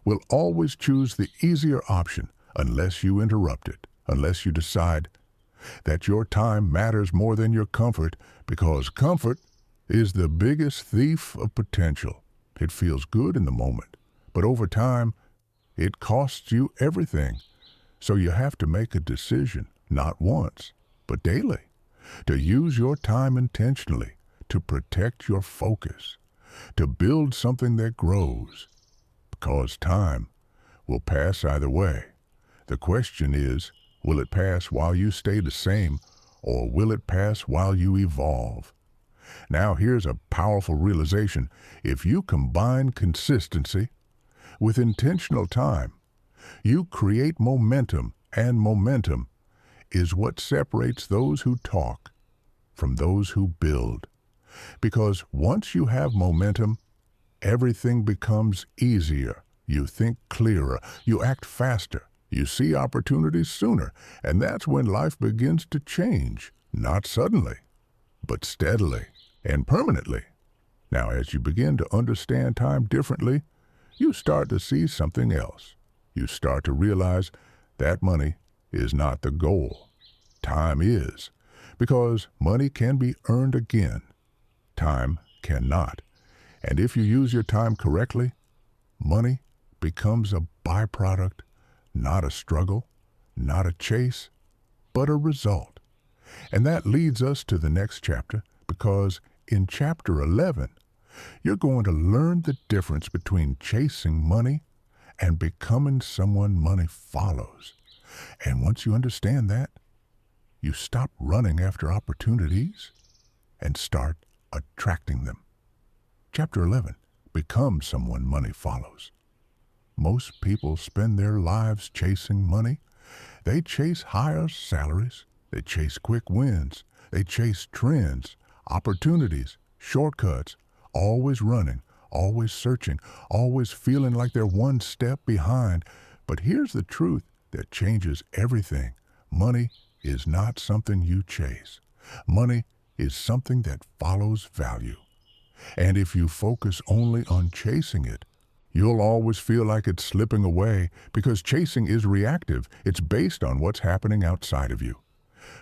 will always choose the easier option unless you interrupt it, unless you decide that your time matters more than your comfort, because comfort is the biggest thief of potential. It feels good in the moment, but over time, it costs you everything. So you have to make a decision, not once, but daily, to use your time intentionally, to protect your focus, to build something that grows. Because time will pass either way. The question is, Will it pass while you stay the same, or will it pass while you evolve? Now here's a powerful realization. If you combine consistency with intentional time, you create momentum, and momentum is what separates those who talk from those who build. Because once you have momentum, everything becomes easier. You think clearer, you act faster, you see opportunities sooner, and that's when life begins to change, not suddenly, but steadily and permanently. Now, as you begin to understand time differently, you start to see something else. You start to realize that money is not the goal. Time is, because money can be earned again. Time cannot. And if you use your time correctly, money becomes a byproduct, not a struggle, not a chase, but a result. And that leads us to the next chapter, because in chapter 11, you're going to learn the difference between chasing money and becoming someone money follows. And once you understand that, you stop running after opportunities and start attracting them. Chapter 11, become someone money follows. Most people spend their lives chasing money. They chase higher salaries. They chase quick wins. They chase trends, opportunities, shortcuts, always running, always searching, always feeling like they're one step behind. But here's the truth that changes everything. Money is not something you chase. Money is something that follows value. And if you focus only on chasing it, you'll always feel like it's slipping away, because chasing is reactive. It's based on what's happening outside of you.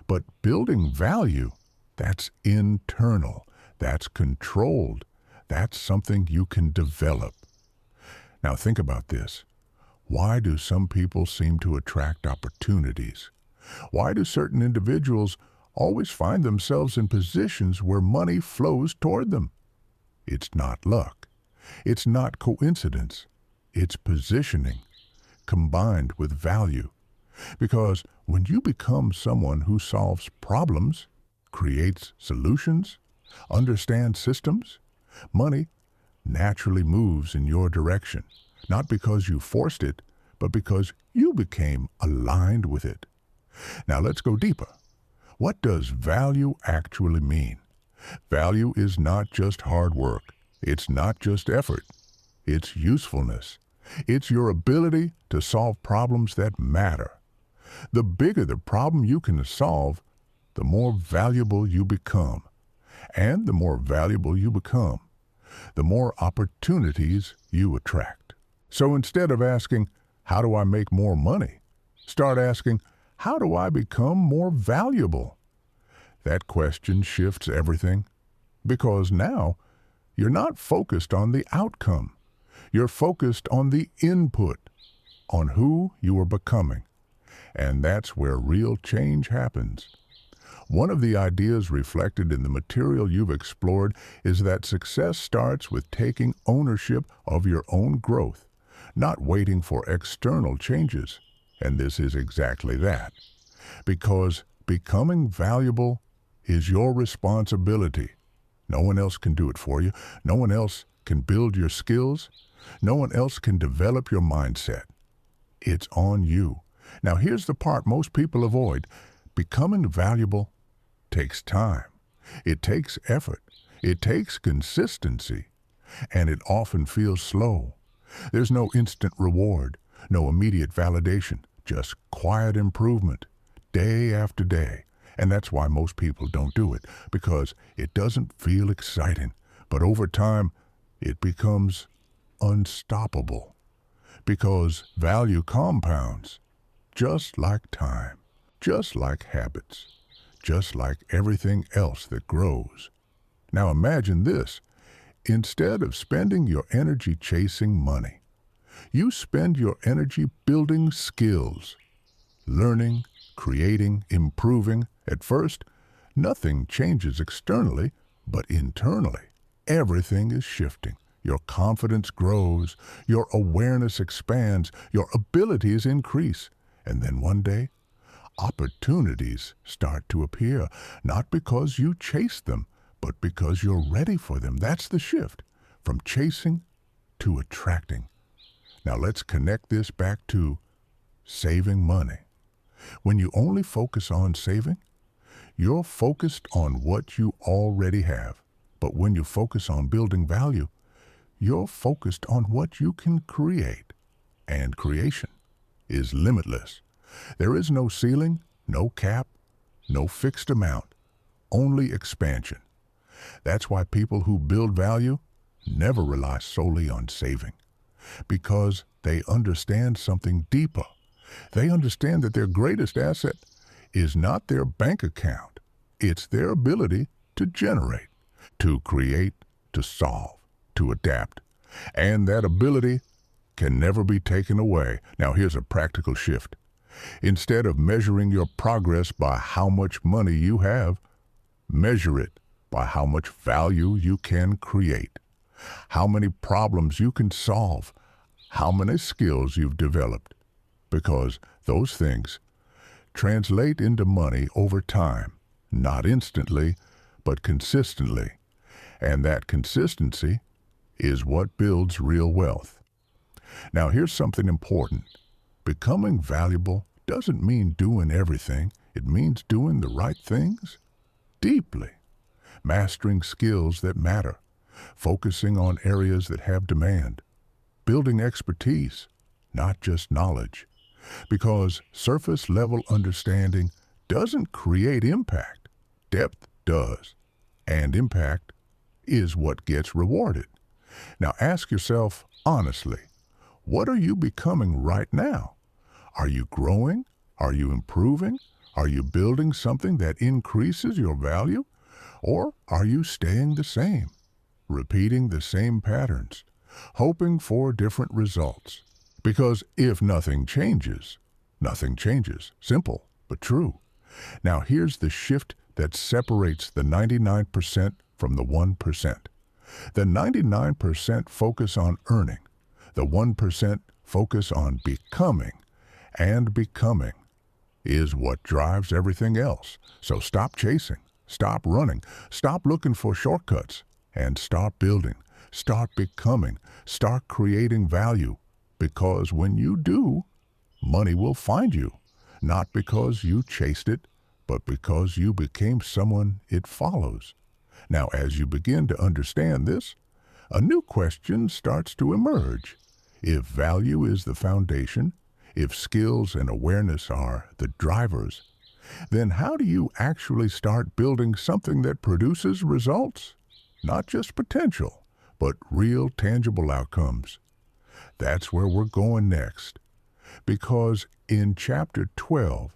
But building value, that's internal. That's controlled. That's something you can develop. Now think about this. Why do some people seem to attract opportunities? Why do certain individuals always find themselves in positions where money flows toward them? It's not luck. It's not coincidence. It's positioning combined with value. Because when you become someone who solves problems, creates solutions, understands systems, money naturally moves in your direction, not because you forced it, but because you became aligned with it. Now let's go deeper. What does value actually mean? Value is not just hard work. It's not just effort. It's usefulness. It's your ability to solve problems that matter. The bigger the problem you can solve, the more valuable you become. And the more valuable you become, the more opportunities you attract. So instead of asking, how do I make more money? Start asking, how do I become more valuable? That question shifts everything, because now you're not focused on the outcome. You're focused on the input, on who you are becoming. And that's where real change happens. One of the ideas reflected in the material you've explored is that success starts with taking ownership of your own growth, not waiting for external changes. And this is exactly that. Because becoming valuable is your responsibility. No one else can do it for you. No one else can build your skills. No one else can develop your mindset. It's on you. Now here's the part most people avoid. Becoming valuable takes time. It takes effort. It takes consistency. And it often feels slow. There's no instant reward, no immediate validation, just quiet improvement, day after day. And that's why most people don't do it, because it doesn't feel exciting. But over time, it becomes unstoppable. Because value compounds, just like time, just like habits, just like everything else that grows. Now imagine this. Instead of spending your energy chasing money, you spend your energy building skills, learning, creating, improving. At first, nothing changes externally, but internally, everything is shifting. Your confidence grows, your awareness expands, your abilities increase. And then one day, Opportunities start to appear, not because you chase them, but because you're ready for them. That's the shift from chasing to attracting. Now let's connect this back to saving money. When you only focus on saving, you're focused on what you already have. But when you focus on building value, you're focused on what you can create. And creation is limitless. There is no ceiling, no cap, no fixed amount, only expansion. That's why people who build value never rely solely on saving, because they understand something deeper. They understand that their greatest asset is not their bank account. It's their ability to generate, to create, to solve, to adapt. And that ability can never be taken away. Now here's a practical shift. Instead of measuring your progress by how much money you have, measure it by how much value you can create, how many problems you can solve, how many skills you've developed. Because those things translate into money over time, not instantly, but consistently. And that consistency is what builds real wealth. Now here's something important. Becoming valuable doesn't mean doing everything. It means doing the right things deeply, mastering skills that matter, focusing on areas that have demand, building expertise, not just knowledge. Because surface-level understanding doesn't create impact. Depth does. And impact is what gets rewarded. Now ask yourself honestly, what are you becoming right now? Are you growing? Are you improving? Are you building something that increases your value? Or are you staying the same, repeating the same patterns, hoping for different results? Because if nothing changes, nothing changes. Simple, but true. Now here's the shift that separates the 99% from the 1%. The 99% focus on earning. The 1% focus on becoming. And becoming is what drives everything else. So stop chasing, stop running, stop looking for shortcuts, and start building, start becoming, start creating value. Because when you do, money will find you, not because you chased it, but because you became someone it follows. Now, as you begin to understand this, a new question starts to emerge. If value is the foundation, if skills and awareness are the drivers, then how do you actually start building something that produces results? Not just potential, but real tangible outcomes. That's where we're going next. Because in Chapter 12,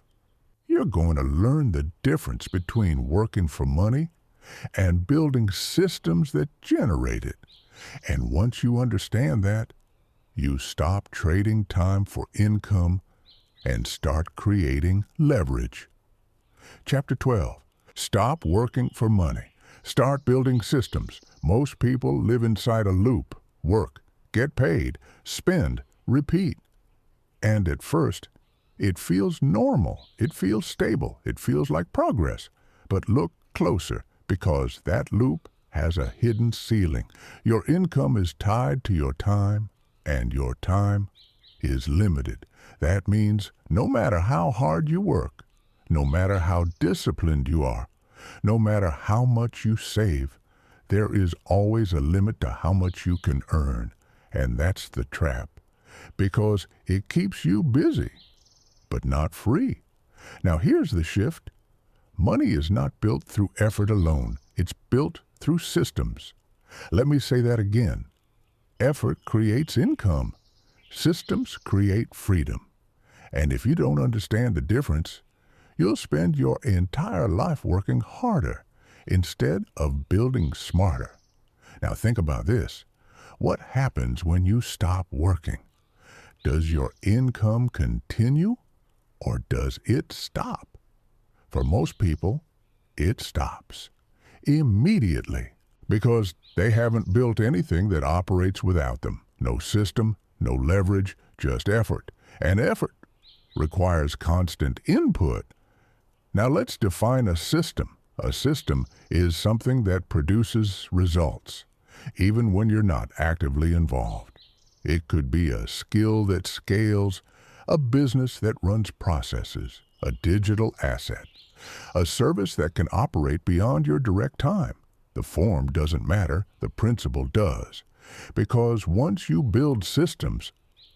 you're going to learn the difference between working for money and building systems that generate it. And once you understand that, you stop trading time for income and start creating leverage. Chapter 12. Stop working for money. Start building systems. Most people live inside a loop. Work, get paid, spend, repeat. And at first, it feels normal. It feels stable. It feels like progress. But look closer, because that loop has a hidden ceiling. Your income is tied to your time, and your time is limited. That means no matter how hard you work, no matter how disciplined you are, no matter how much you save, there is always a limit to how much you can earn. And that's the trap, because it keeps you busy, but not free. Now here's the shift. Money is not built through effort alone. It's built through systems. Let me say that again. Effort creates income. Systems create freedom. And if you don't understand the difference, you'll spend your entire life working harder instead of building smarter. Now think about this. What happens when you stop working? Does your income continue or does it stop? For most people, it stops immediately because they haven't built anything that operates without them. No system, no leverage, just effort. And effort requires constant input. Now let's define a system. A system is something that produces results, even when you're not actively involved. It could be a skill that scales, a business that runs processes, a digital asset, a service that can operate beyond your direct time. The form doesn't matter, the principle does. Because once you build systems,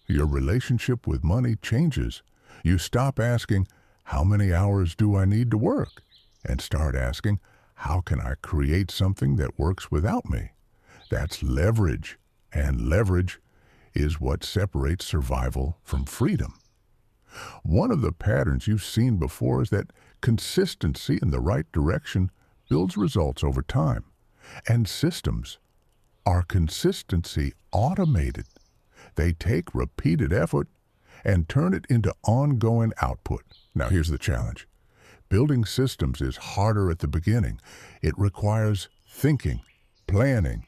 your relationship with money changes. You stop asking, how many hours do I need to work? And start asking, how can I create something that works without me? That's leverage, and leverage is what separates survival from freedom. One of the patterns you've seen before is that consistency in the right direction builds results over time, and systems are consistency automated. They take repeated effort and turn it into ongoing output. Now here's the challenge. Building systems is harder at the beginning. It requires thinking, planning,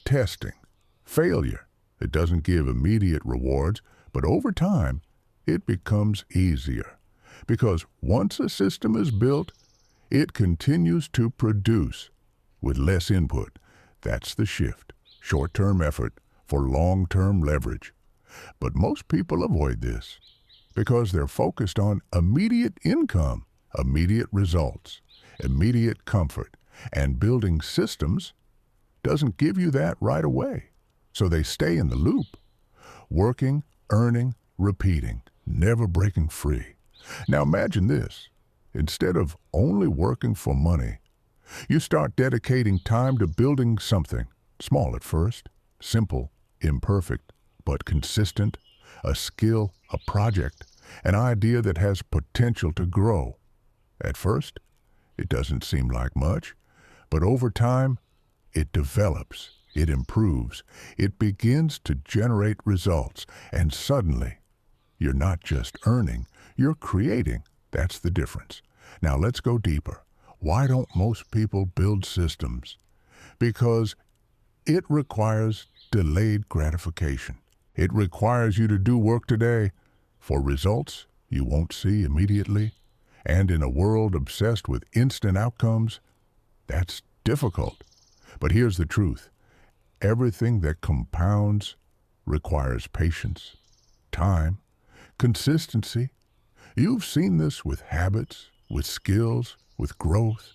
testing, failure. It doesn't give immediate rewards, but over time, it becomes easier. Because once a system is built, it continues to produce with less input. That's the shift. Short-term effort for long-term leverage. But most people avoid this because they're focused on immediate income, immediate results, immediate comfort, and building systems doesn't give you that right away. So they stay in the loop, working, earning, repeating, never breaking free. Now imagine this. Instead of only working for money, you start dedicating time to building something, small at first, simple, imperfect, but consistent, a skill, a project, an idea that has potential to grow. At first, it doesn't seem like much, but over time, it develops, it improves, it begins to generate results, and suddenly, you're not just earning, you're creating. That's the difference. Now let's go deeper. Why don't most people build systems? Because it requires delayed gratification. It requires you to do work today for results you won't see immediately. And in a world obsessed with instant outcomes, that's difficult. But here's the truth. Everything that compounds requires patience, time, consistency. You've seen this with habits, with skills, with growth.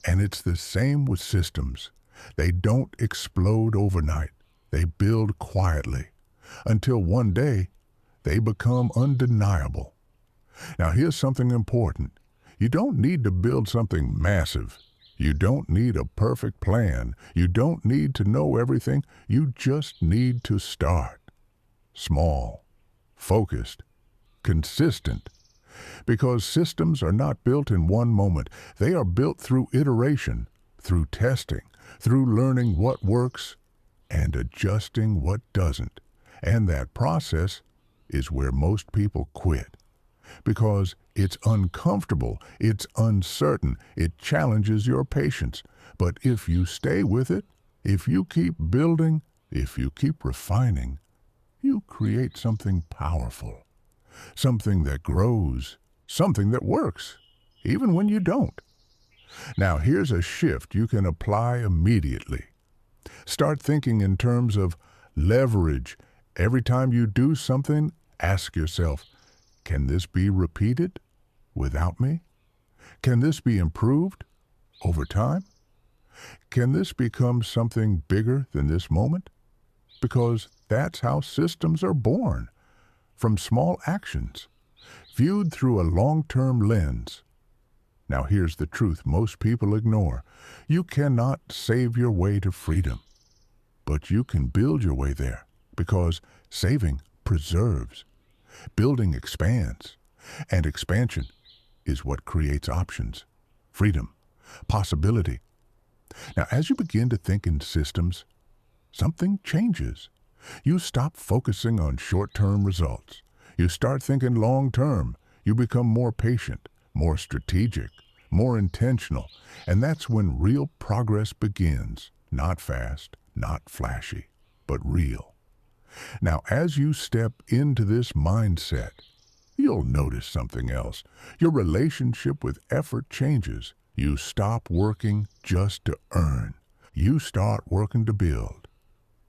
And it's the same with systems. They don't explode overnight. They build quietly until one day they become undeniable. Now here's something important. You don't need to build something massive. You don't need a perfect plan. You don't need to know everything. You just need to start. Small, focused, consistent. Because systems are not built in one moment. They are built through iteration, through testing, through learning what works and adjusting what doesn't. And that process is where most people quit. Because it's uncomfortable, it's uncertain, it challenges your patience. But if you stay with it, if you keep building, if you keep refining, you create something powerful, something that grows, something that works, even when you don't. Now here's a shift you can apply immediately. Start thinking in terms of leverage. Every time you do something, ask yourself, can this be repeated without me? Can this be improved over time? Can this become something bigger than this moment? Because that's how systems are born, from small actions, viewed through a long-term lens. Now here's the truth most people ignore. You cannot save your way to freedom, but you can build your way there, because saving preserves. Building expands, and expansion is what creates options, freedom, possibility. Now, as you begin to think in systems, something changes. You stop focusing on short-term results. You start thinking long-term. You become more patient, more strategic, more intentional, and that's when real progress begins. Not fast, not flashy, but real. Now, as you step into this mindset, you'll notice something else. Your relationship with effort changes. You stop working just to earn. You start working to build.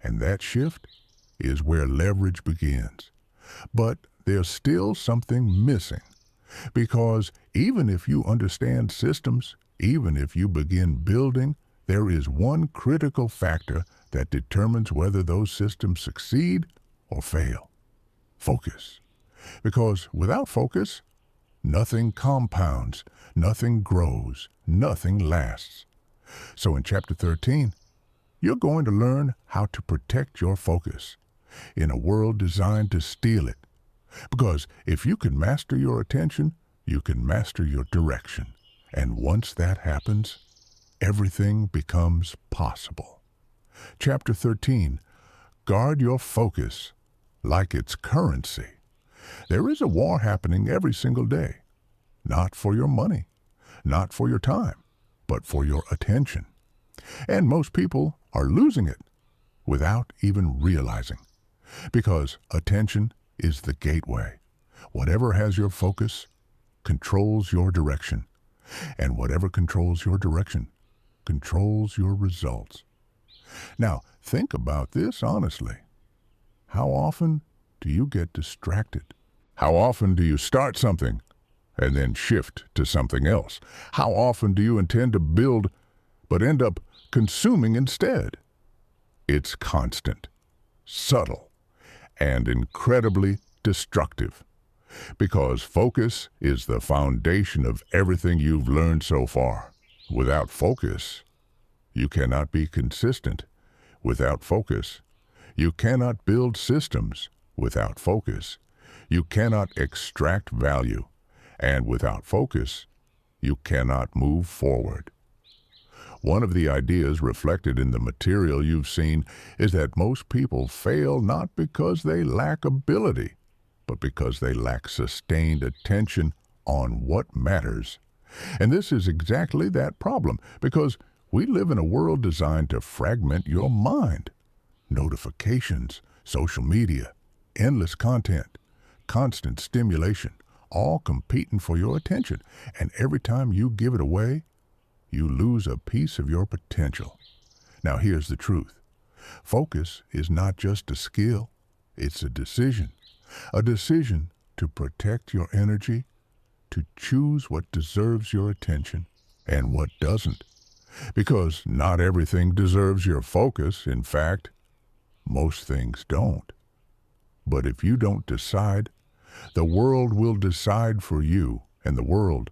And that shift is where leverage begins. But there's still something missing. Because even if you understand systems, even if you begin building, there is one critical factor that determines whether those systems succeed or fail. Focus. Because without focus, nothing compounds, nothing grows, nothing lasts. So in Chapter 13, you're going to learn how to protect your focus in a world designed to steal it. Because if you can master your attention, you can master your direction. And once that happens, everything becomes possible. Chapter 13, guard your focus like it's currency. There is a war happening every single day. Not for your money, not for your time, but for your attention. And most people are losing it without even realizing. Because attention is the gateway. Whatever has your focus controls your direction. And whatever controls your direction controls your results. Now, think about this honestly. How often do you get distracted? How often do you start something and then shift to something else? How often do you intend to build but end up consuming instead? It's constant, subtle, and incredibly destructive. Because focus is the foundation of everything you've learned so far. Without focus, you cannot be consistent. Without focus, you cannot build systems. Without focus, you cannot extract value. And without focus, you cannot move forward. One of the ideas reflected in the material you've seen is that most people fail not because they lack ability, but because they lack sustained attention on what matters. And this is exactly that problem, because we live in a world designed to fragment your mind. Notifications, social media, endless content, constant stimulation, all competing for your attention. And every time you give it away, you lose a piece of your potential. Now here's the truth. Focus is not just a skill, it's a decision. A decision to protect your energy, to choose what deserves your attention and what doesn't. Because not everything deserves your focus. In fact, most things don't. But if you don't decide, the world will decide for you, and the world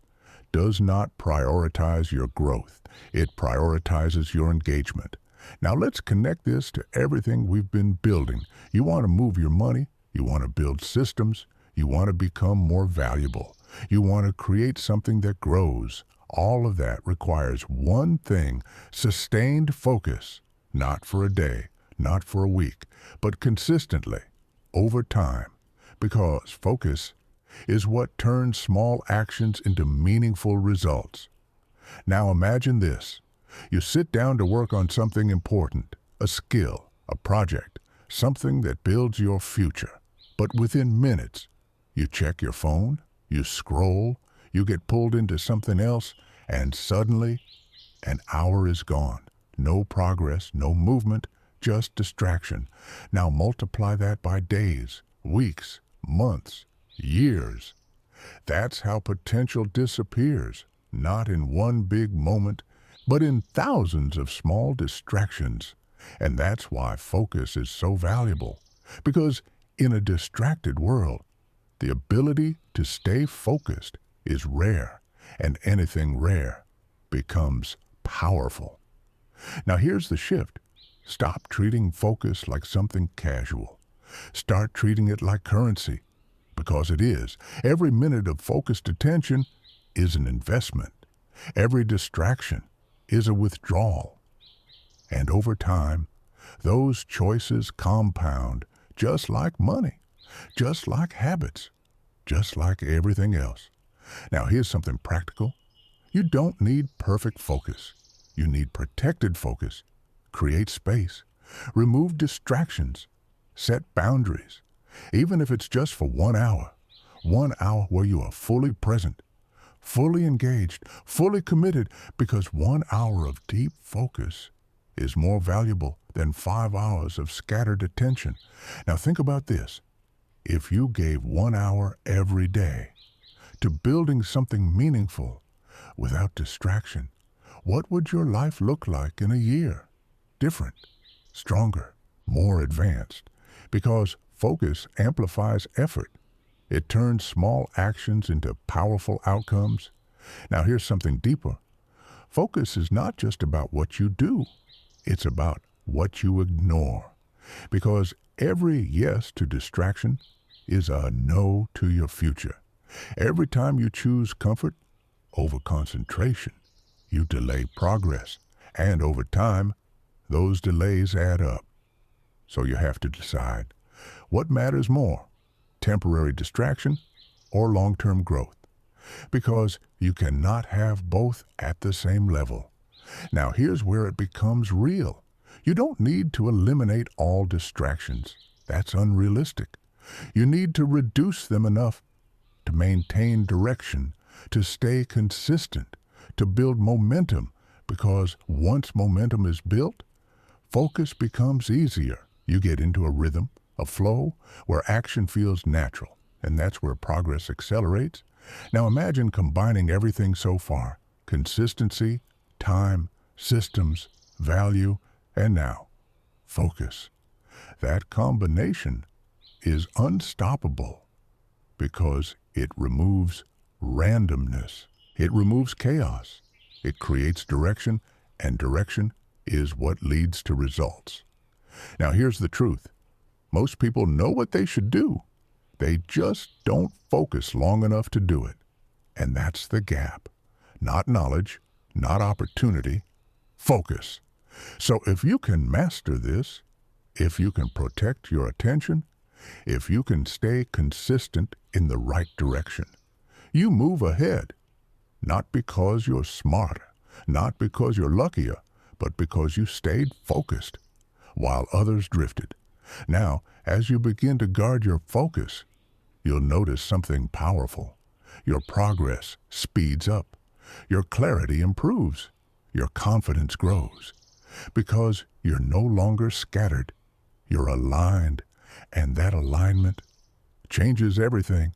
does not prioritize your growth. It prioritizes your engagement. Now let's connect this to everything we've been building. You want to move your money, you want to build systems, you want to become more valuable, you want to create something that grows. All of that requires one thing: sustained focus, not for a day, not for a week, but consistently, over time. Because focus is what turns small actions into meaningful results. Now imagine this. You sit down to work on something important, a skill, a project, something that builds your future. But within minutes, you check your phone, you scroll, you get pulled into something else, and suddenly an hour is gone. No progress, no movement, just distraction. Now multiply that by days, weeks, months, years. That's how potential disappears, not in one big moment, but in thousands of small distractions. And that's why focus is so valuable. Because in a distracted world, the ability to stay focused is rare, and anything rare becomes powerful. Now here's the shift. Stop treating focus like something casual. Start treating it like currency, because it is. Every minute of focused attention is an investment. Every distraction is a withdrawal. And over time, those choices compound, just like money, just like habits, just like everything else. Now here's something practical. You don't need perfect focus. You need protected focus. Create space. Remove distractions. Set boundaries. Even if it's just for 1 hour. 1 hour where you are fully present, fully engaged, fully committed, because 1 hour of deep focus is more valuable than 5 hours of scattered attention. Now think about this. If you gave 1 hour every day to building something meaningful without distraction, what would your life look like in a year? Different, stronger, more advanced, because focus amplifies effort. It turns small actions into powerful outcomes. Now here's something deeper. Focus is not just about what you do. It's about what you ignore. Because every yes to distraction is a no to your future. Every time you choose comfort over concentration, you delay progress. And over time, those delays add up. So you have to decide, what matters more, temporary distraction or long-term growth? Because you cannot have both at the same level. Now here's where it becomes real. You don't need to eliminate all distractions. That's unrealistic. You need to reduce them enough to maintain direction, to stay consistent, to build momentum, because once momentum is built, focus becomes easier. You get into a rhythm, a flow, where action feels natural, and that's where progress accelerates. Now imagine combining everything so far: consistency, time, systems, value, and now focus. That combination is unstoppable because it removes randomness. It removes chaos. It creates direction, and direction is what leads to results. Now here's the truth. Most people know what they should do. They just don't focus long enough to do it. And that's the gap. Not knowledge, not opportunity, focus. So if you can master this, if you can protect your attention, if you can stay consistent in the right direction, you move ahead. Not because you're smarter, not because you're luckier, but because you stayed focused while others drifted. Now, as you begin to guard your focus, you'll notice something powerful. Your progress speeds up. Your clarity improves. Your confidence grows. Because you're no longer scattered. You're aligned. And that alignment changes everything.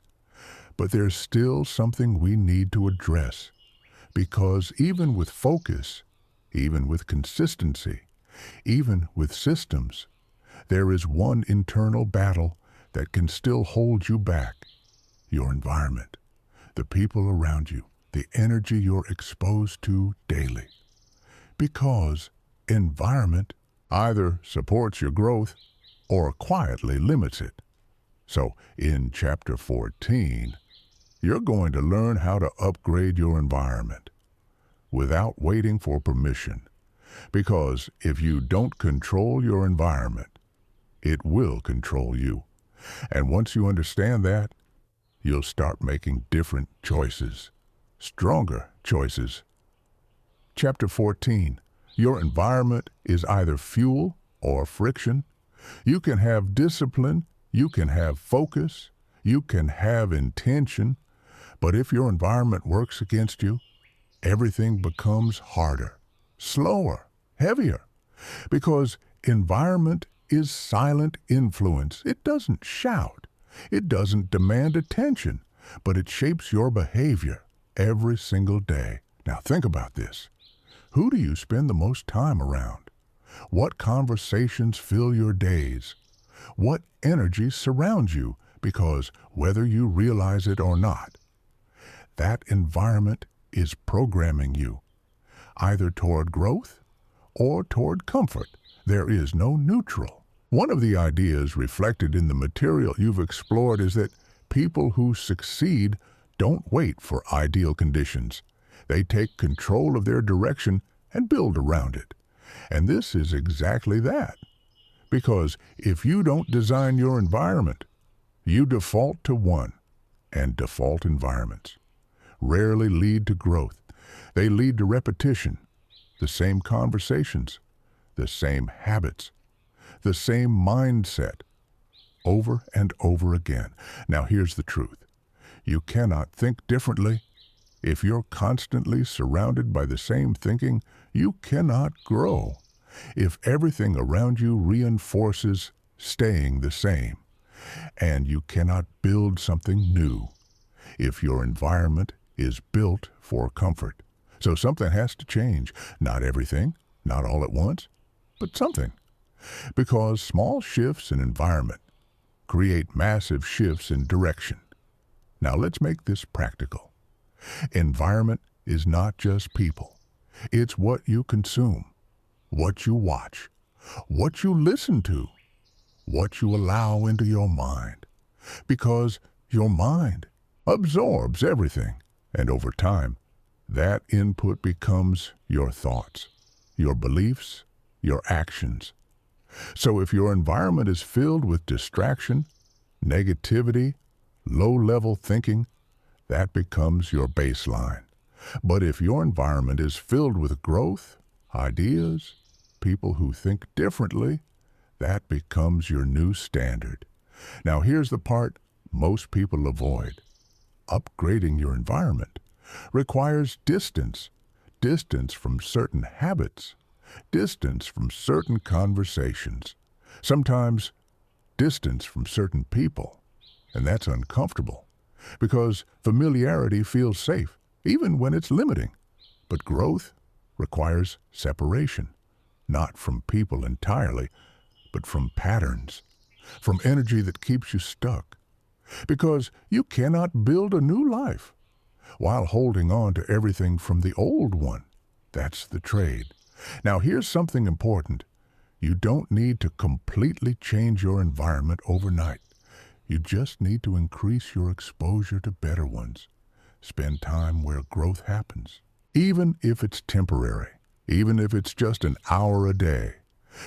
But there's still something we need to address. Because even with focus, even with consistency, even with systems, there is one internal battle that can still hold you back: your environment, the people around you, the energy you're exposed to daily. Because environment either supports your growth or quietly limits it. So in Chapter 14, you're going to learn how to upgrade your environment without waiting for permission. Because if you don't control your environment, it will control you. And once you understand that, you'll start making different choices, stronger choices. Chapter 14. Your environment is either fuel or friction. You can have discipline, you can have focus, you can have intention, but if your environment works against you, everything becomes harder, slower, heavier. Because environment is silent influence. It doesn't shout. It doesn't demand attention, but it shapes your behavior every single day. Now think about this. Who do you spend the most time around? What conversations fill your days? What energy surrounds you? Because whether you realize it or not, that environment is programming you, either toward growth or toward comfort. There is no neutral. One of the ideas reflected in the material you've explored is that people who succeed don't wait for ideal conditions. They take control of their direction and build around it. And this is exactly that. Because if you don't design your environment, you default to one. And default environments rarely lead to growth. They lead to repetition, the same conversations, the same habits, the same mindset, over and over again. Now here's the truth. You cannot think differently. If you're constantly surrounded by the same thinking, you cannot grow. If everything around you reinforces staying the same, and you cannot build something new. If your environment is built for comfort. So something has to change. Not everything, not all at once, but something. Because small shifts in environment create massive shifts in direction. Now let's make this practical. Environment is not just people. It's what you consume, what you watch, what you listen to, what you allow into your mind. Because your mind absorbs everything, and over time, that input becomes your thoughts, your beliefs, your actions. So if your environment is filled with distraction, negativity, low-level thinking, that becomes your baseline. But if your environment is filled with growth, ideas, people who think differently, that becomes your new standard. Now here's the part most people avoid. Upgrading your environment requires distance. Distance from certain habits. Distance from certain conversations. Sometimes distance from certain people. And that's uncomfortable because familiarity feels safe, even when it's limiting. But growth requires separation, not from people entirely, but from patterns, from energy that keeps you stuck. Because you cannot build a new life while holding on to everything from the old one. That's the trade. Now here's something important. You don't need to completely change your environment overnight. You just need to increase your exposure to better ones. Spend time where growth happens, even if it's temporary, even if it's just an hour a day.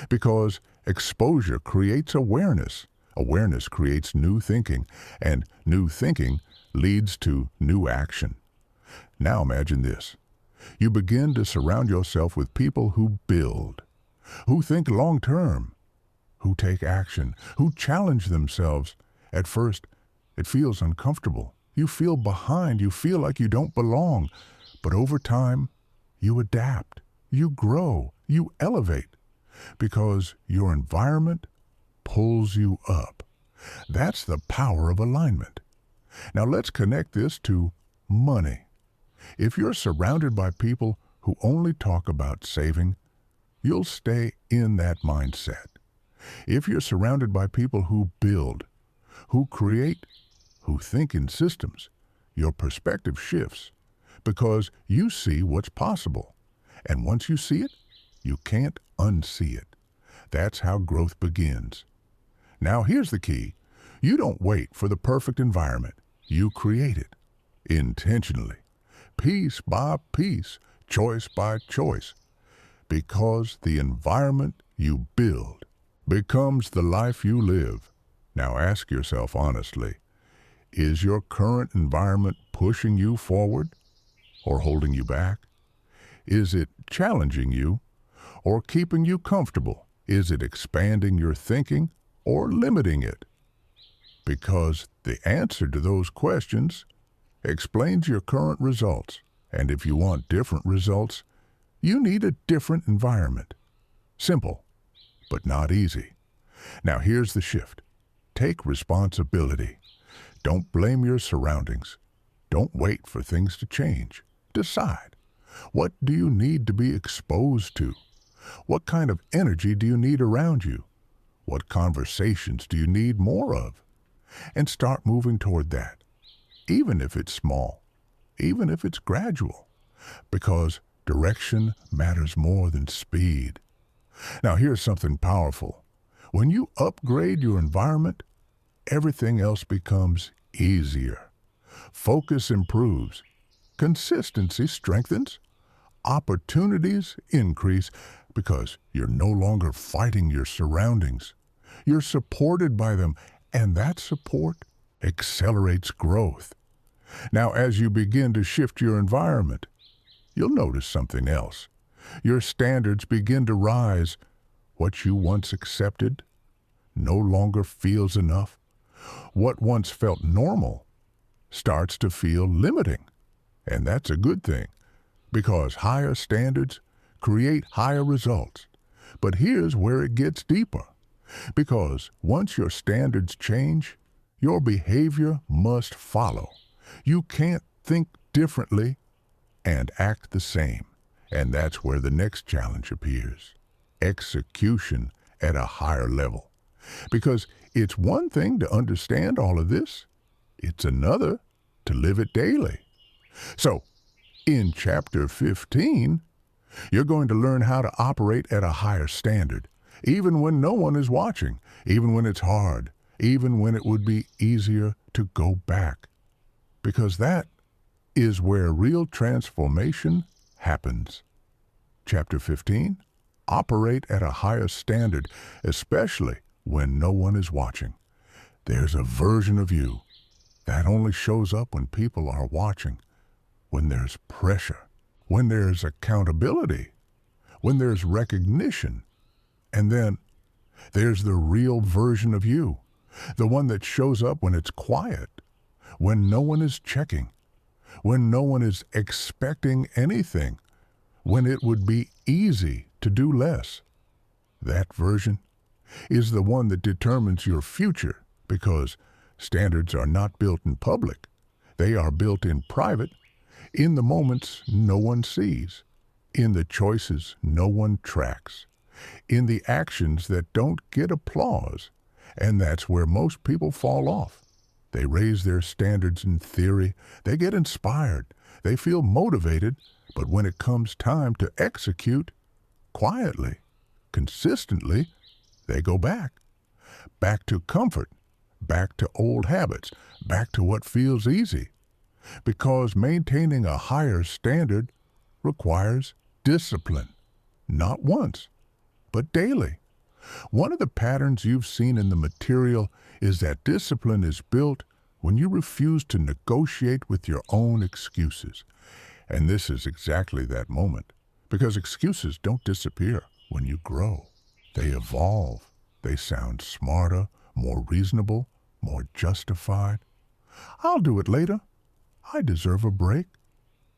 Because exposure creates awareness. Awareness creates new thinking, and new thinking leads to new action. Now imagine this. You begin to surround yourself with people who build, who think long-term, who take action, who challenge themselves. At first, it feels uncomfortable. You feel behind. You feel like you don't belong. But over time, you adapt, you grow, you elevate, because your environment pulls you up. That's the power of alignment. Now let's connect this to money. If you're surrounded by people who only talk about saving, you'll stay in that mindset. If you're surrounded by people who build, who create, who think in systems, your perspective shifts because you see what's possible. And once you see it, you can't unsee it. That's how growth begins. Now here's the key. You don't wait for the perfect environment. You create it intentionally, piece by piece, choice by choice, because the environment you build becomes the life you live. Now ask yourself honestly, is your current environment pushing you forward or holding you back? Is it challenging you or keeping you comfortable? Is it expanding your thinking or limiting it? Because the answer to those questions explains your current results. And if you want different results, you need a different environment. Simple, but not easy. Now here's the shift. Take responsibility. Don't blame your surroundings. Don't wait for things to change. Decide. What do you need to be exposed to? What kind of energy do you need around you? What conversations do you need more of? And start moving toward that, even if it's small, even if it's gradual, because direction matters more than speed. Now here's something powerful. When you upgrade your environment, everything else becomes easier. Focus improves. Consistency strengthens. Opportunities increase because you're no longer fighting your surroundings. You're supported by them, and that support accelerates growth. Now, as you begin to shift your environment, you'll notice something else. Your standards begin to rise. What you once accepted no longer feels enough. What once felt normal starts to feel limiting. And that's a good thing, because higher standards create higher results. But here's where it gets deeper. Because once your standards change, your behavior must follow. You can't think differently and act the same. And that's where the next challenge appears. Execution at a higher level. Because it's one thing to understand all of this, it's another to live it daily. So, in Chapter 15, you're going to learn how to operate at a higher standard, even when no one is watching, even when it's hard, even when it would be easier to go back. Because that is where real transformation happens. Chapter 15, operate at a higher standard, especially when no one is watching. There's a version of you that only shows up when people are watching, when there's pressure, when there's accountability, when there's recognition. And then there's the real version of you, the one that shows up when it's quiet, when no one is checking, when no one is expecting anything, when it would be easy to do less. That version is the one that determines your future, because standards are not built in public. They are built in private, in the moments no one sees, in the choices no one tracks, in the actions that don't get applause. And that's where most people fall off. They raise their standards in theory, they get inspired, they feel motivated, but when it comes time to execute, quietly, consistently, they go back. Back to comfort, back to old habits, back to what feels easy. Because maintaining a higher standard requires discipline, not once, but daily. One of the patterns you've seen in the material is that discipline is built when you refuse to negotiate with your own excuses. And this is exactly that moment, because excuses don't disappear when you grow. They evolve. They sound smarter, more reasonable, more justified. I'll do it later. I deserve a break.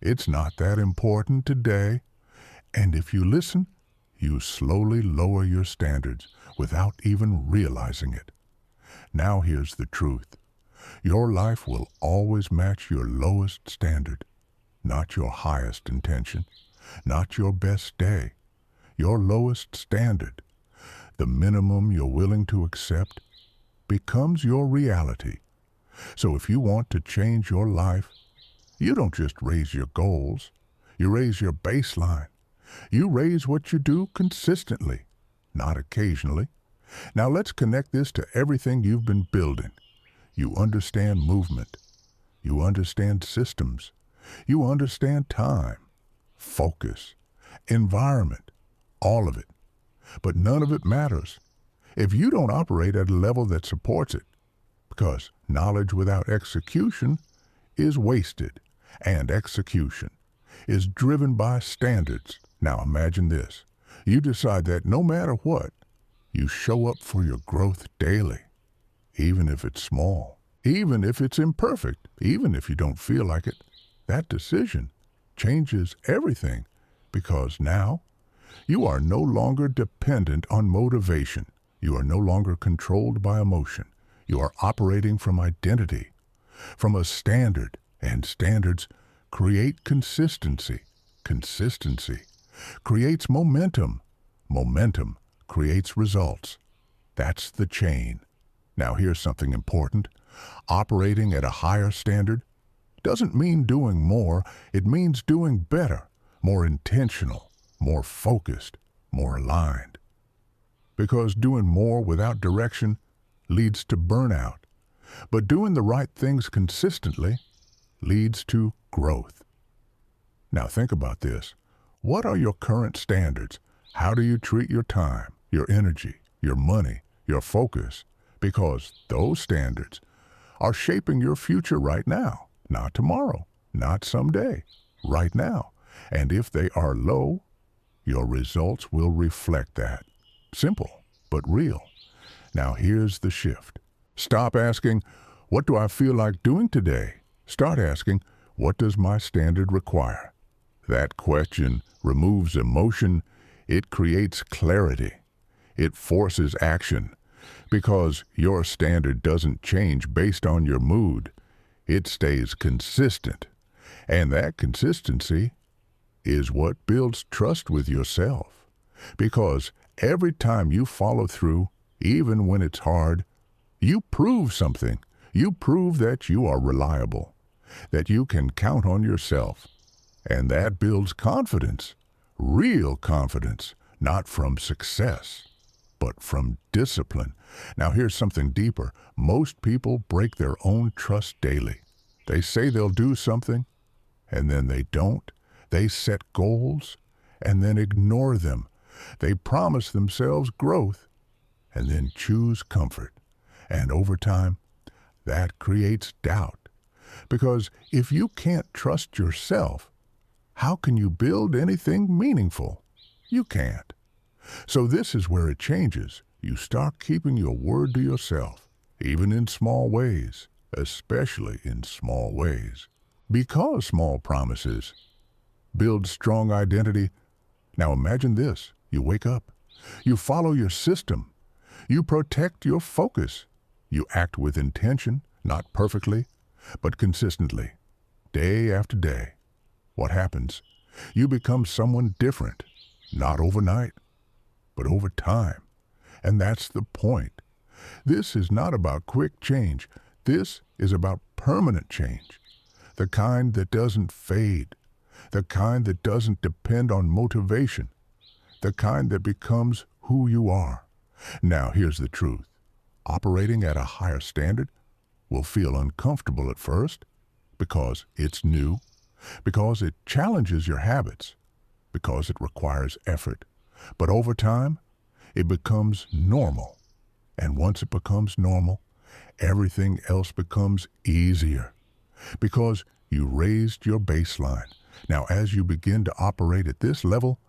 It's not that important today. And if you listen, you slowly lower your standards without even realizing it. Now here's the truth. Your life will always match your lowest standard, not your highest intention, not your best day. Your lowest standard, the minimum you're willing to accept, becomes your reality. So if you want to change your life, you don't just raise your goals, you raise your baseline. You raise what you do consistently, not occasionally. Now let's connect this to everything you've been building. You understand movement. You understand systems. You understand time, focus, environment, all of it. But none of it matters if you don't operate at a level that supports it, because knowledge without execution is wasted, and execution is driven by standards. Now imagine this. You decide that no matter what, you show up for your growth daily, even if it's small, even if it's imperfect, even if you don't feel like it. That decision changes everything, because now you are no longer dependent on motivation. You are no longer controlled by emotion. You are operating from identity, from a standard, and standards create consistency. Consistency creates momentum. Momentum creates results. That's the chain. Now here's something important. Operating at a higher standard doesn't mean doing more. It means doing better, more intentional, more focused, more aligned. Because doing more without direction leads to burnout. But doing the right things consistently leads to growth. Now think about this. What are your current standards? How do you treat your time, your energy, your money, your focus? Because those standards are shaping your future right now, not tomorrow, not someday, right now. And if they are low, your results will reflect that. Simple, but real. Now here's the shift. Stop asking, what do I feel like doing today? Start asking, what does my standard require? That question removes emotion. It creates clarity. It forces action because your standard doesn't change based on your mood. It stays consistent. And that consistency is what builds trust with yourself. Because every time you follow through, even when it's hard, you prove something. You prove that you are reliable, that you can count on yourself. And that builds confidence, real confidence, not from success, but from discipline. Now here's something deeper. Most people break their own trust daily. They say they'll do something, and then they don't. They set goals, and then ignore them. They promise themselves growth, and then choose comfort. And over time, that creates doubt. Because if you can't trust yourself, how can you build anything meaningful? You can't. So this is where it changes. You start keeping your word to yourself, even in small ways, especially in small ways. Because small promises build strong identity. Now imagine this. You wake up. You follow your system. You protect your focus. You act with intention, not perfectly, but consistently, day after day. What happens? You become someone different, not overnight, but over time. And that's the point. This is not about quick change. This is about permanent change. The kind that doesn't fade. The kind that doesn't depend on motivation. The kind that becomes who you are. Now, here's the truth. Operating at a higher standard will feel uncomfortable at first because it's new, because it challenges your habits, because it requires effort. But over time, it becomes normal. And once it becomes normal, everything else becomes easier because you raised your baseline. Now, as you begin to operate at this level,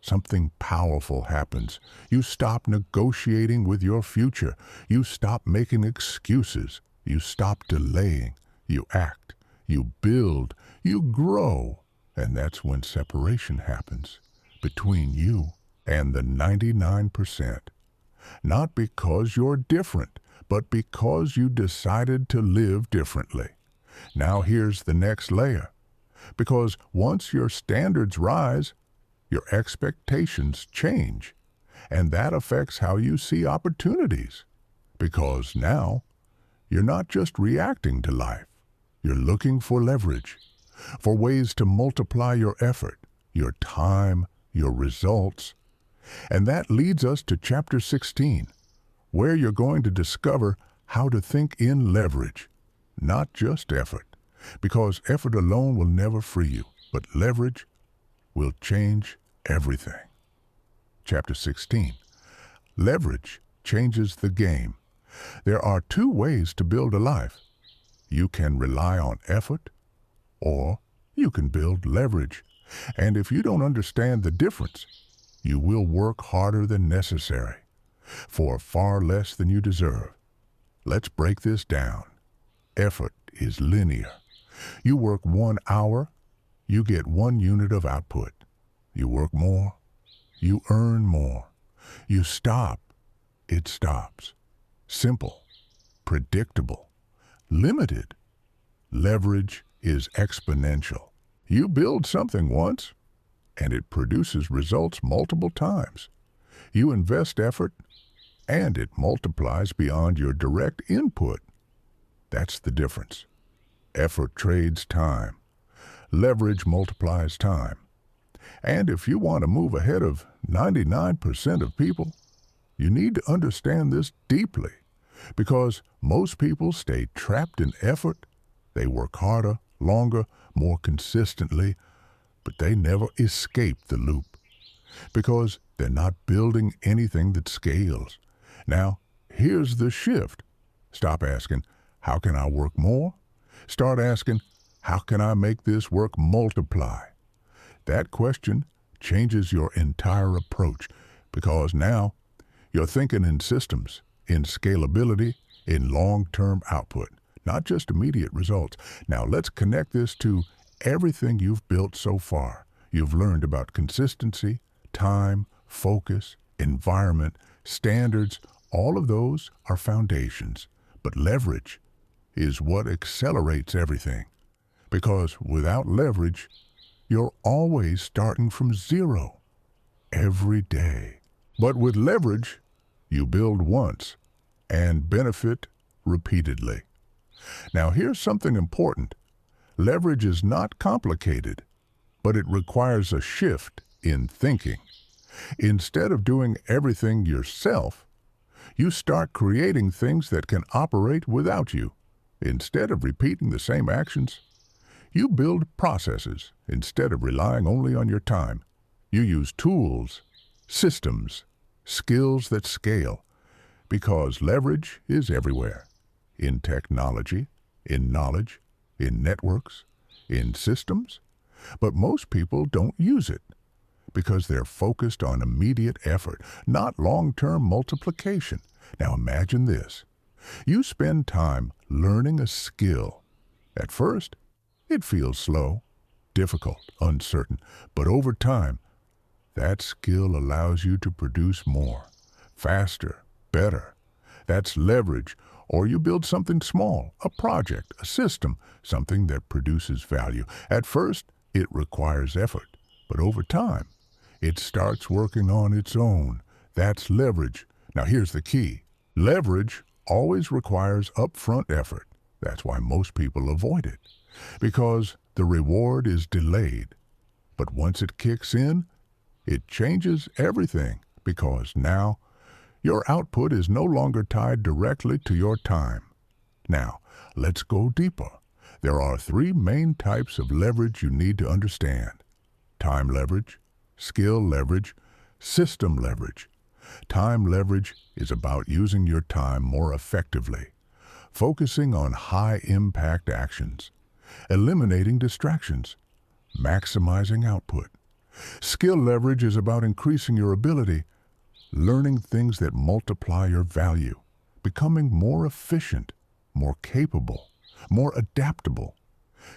something powerful happens. You stop negotiating with your future. You stop making excuses. You stop delaying. You act. You build. You grow. And that's when separation happens between you and the 99%. Not because you're different, but because you decided to live differently. Now here's the next layer. Because once your standards rise, your expectations change, and that affects how you see opportunities. Because now, you're not just reacting to life. You're looking for leverage, for ways to multiply your effort, your time, your results. And that leads us to chapter 16, where you're going to discover how to think in leverage, not just effort. Because effort alone will never free you, but leverage will change everything. Chapter 16. Leverage changes the game. There are two ways to build a life. You can rely on effort, or you can build leverage. And if you don't understand the difference, you will work harder than necessary, for far less than you deserve. Let's break this down. Effort is linear. You work 1 hour, you get 1 unit of output. You work more, you earn more. You stop, it stops. Simple, predictable, limited. Leverage is exponential. You build something once, and it produces results multiple times. You invest effort, and it multiplies beyond your direct input. That's the difference. Effort trades time. Leverage multiplies time. And if you want to move ahead of 99% of people, you need to understand this deeply, because most people stay trapped in effort. They work harder, longer, more consistently, but they never escape the loop because they're not building anything that scales. Now, here's the shift. Stop asking, how can I work more? Start asking, how can I make this work multiply? That question changes your entire approach because now you're thinking in systems, in scalability, in long-term output, not just immediate results. Now let's connect this to everything you've built so far. You've learned about consistency, time, focus, environment, standards. All of those are foundations. But leverage is what accelerates everything. Because without leverage, you're always starting from zero, every day. But with leverage, you build once and benefit repeatedly. Now here's something important. Leverage is not complicated, but it requires a shift in thinking. Instead of doing everything yourself, you start creating things that can operate without you. Instead of repeating the same actions, you build processes instead of relying only on your time. You use tools, systems, skills that scale, because leverage is everywhere. In technology, in knowledge, in networks, in systems. But most people don't use it because they're focused on immediate effort, not long-term multiplication. Now imagine this. You spend time learning a skill. At first, it feels slow, difficult, uncertain, but over time, that skill allows you to produce more, faster, better. That's leverage. Or you build something small, a project, a system, something that produces value. At first, it requires effort, but over time, it starts working on its own. That's leverage. Now here's the key. Leverage always requires upfront effort. That's why most people avoid it, because the reward is delayed. But once it kicks in, it changes everything, because now your output is no longer tied directly to your time. Now, let's go deeper. There are 3 main types of leverage you need to understand. Time leverage, skill leverage, system leverage. Time leverage is about using your time more effectively, focusing on high-impact actions, eliminating distractions, maximizing output. Skill leverage is about increasing your ability, learning things that multiply your value, becoming more efficient, more capable, more adaptable.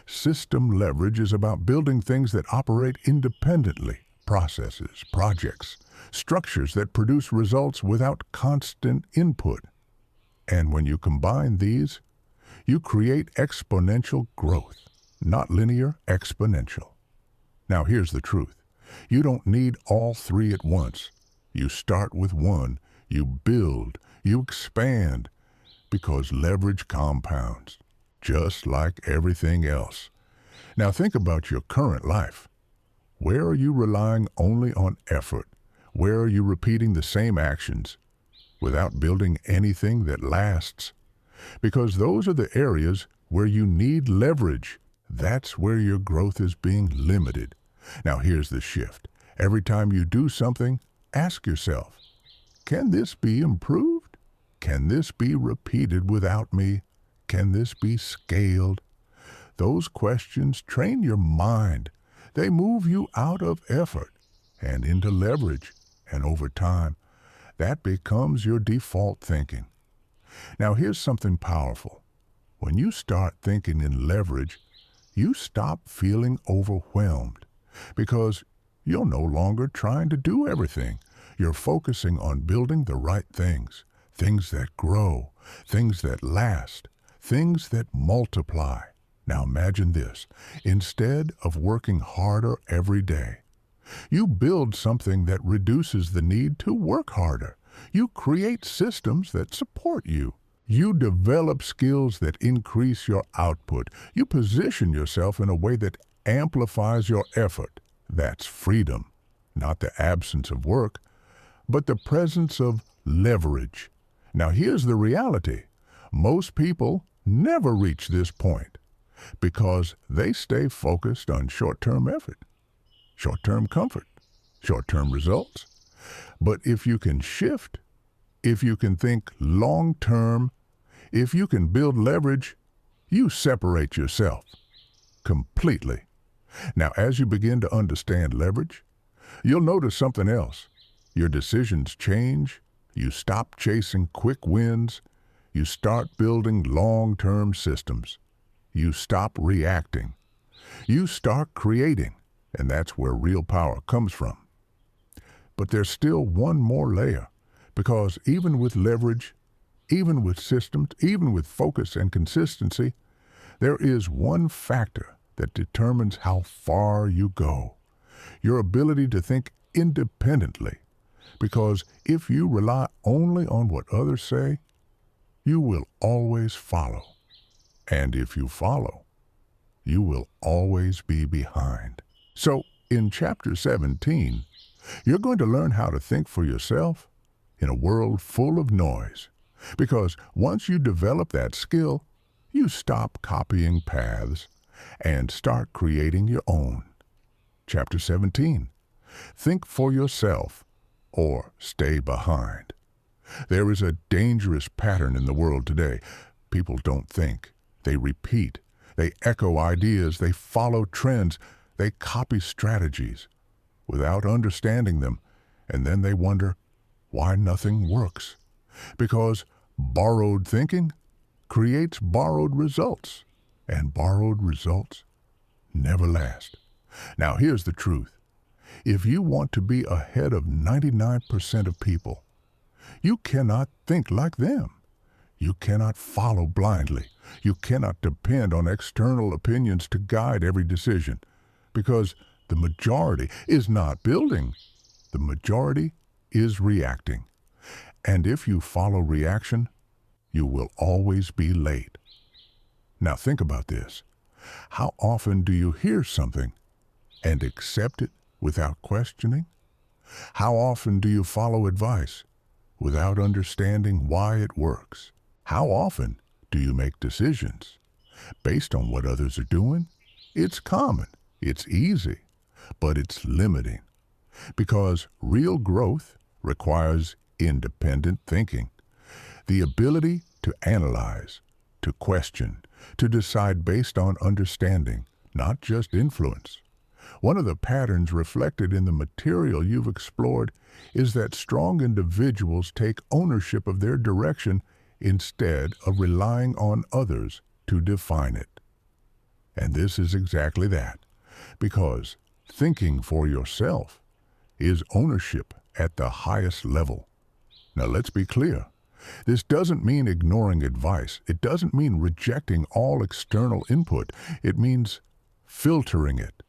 System leverage is about building things that operate independently, processes, projects, structures that produce results without constant input. And when you combine these, you create exponential growth, not linear, exponential. Now here's the truth. You don't need all 3 at once. You start with one, you build, you expand, because leverage compounds, just like everything else. Now think about your current life. Where are you relying only on effort? Where are you repeating the same actions without building anything that lasts? Because those are the areas where you need leverage. That's where your growth is being limited. Now here's the shift. Every time you do something, ask yourself, can this be improved? Can this be repeated without me? Can this be scaled? Those questions train your mind. They move you out of effort and into leverage. And over time, that becomes your default thinking. Now here's something powerful. When you start thinking in leverage, you stop feeling overwhelmed because you're no longer trying to do everything. You're focusing on building the right things, things that grow, things that last, things that multiply. Now imagine this. Instead of working harder every day, you build something that reduces the need to work harder. You create systems that support you. You develop skills that increase your output. You position yourself in a way that amplifies your effort. That's freedom, not the absence of work, but the presence of leverage. Now here's the reality. Most people never reach this point because they stay focused on short-term effort, short-term comfort, short-term results. But if you can shift, if you can think long-term, if you can build leverage, you separate yourself completely. Now, as you begin to understand leverage, you'll notice something else. Your decisions change. You stop chasing quick wins. You start building long-term systems. You stop reacting. You start creating, and that's where real power comes from. But there's still one more layer, because even with leverage, even with systems, even with focus and consistency, there is one factor that determines how far you go. Your ability to think independently. Because if you rely only on what others say, you will always follow. And if you follow, you will always be behind. So, in Chapter 17, you're going to learn how to think for yourself in a world full of noise. Because once you develop that skill, you stop copying paths and start creating your own. Chapter 17. Think for yourself or stay behind. There is a dangerous pattern in the world today. People don't think. They repeat. They echo ideas. They follow trends. They copy strategies without understanding them, and then they wonder why nothing works. Because borrowed thinking creates borrowed results, and borrowed results never last. Now here's the truth. If you want to be ahead of 99% of people, you cannot think like them. You cannot follow blindly. You cannot depend on external opinions to guide every decision, because the majority is not building. The majority is reacting. And if you follow reaction, you will always be late. Now think about this. How often do you hear something and accept it without questioning? How often do you follow advice without understanding why it works? How often do you make decisions based on what others are doing? It's common, it's easy, but it's limiting. Because real growth requires independent thinking. The ability to analyze, to question, to decide based on understanding, not just influence. One of the patterns reflected in the material you've explored is that strong individuals take ownership of their direction instead of relying on others to define it. And this is exactly that, because thinking for yourself is ownership at the highest level. Now let's be clear. This doesn't mean ignoring advice. It doesn't mean rejecting all external input. It means filtering it,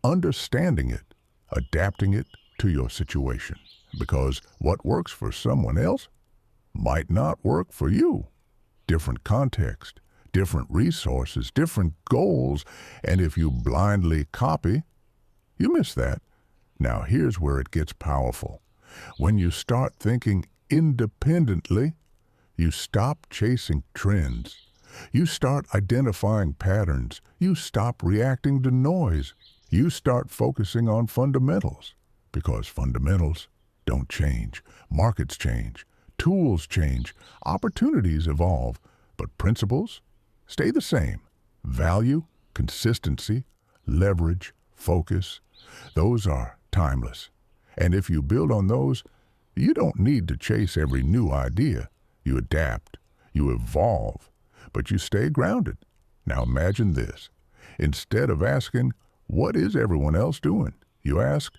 understanding it, adapting it to your situation. Because what works for someone else might not work for you. Different context, different resources, different goals, and if you blindly copy, you miss that. Now here's where it gets powerful. When you start thinking independently, you stop chasing trends. You start identifying patterns. You stop reacting to noise. You start focusing on fundamentals, because fundamentals don't change. Markets change. Tools change. Opportunities evolve. But principles stay the same. Value, consistency, leverage, focus, those are timeless. And if you build on those, you don't need to chase every new idea. You adapt. You evolve. But you stay grounded. Now imagine this. Instead of asking, what is everyone else doing? You ask,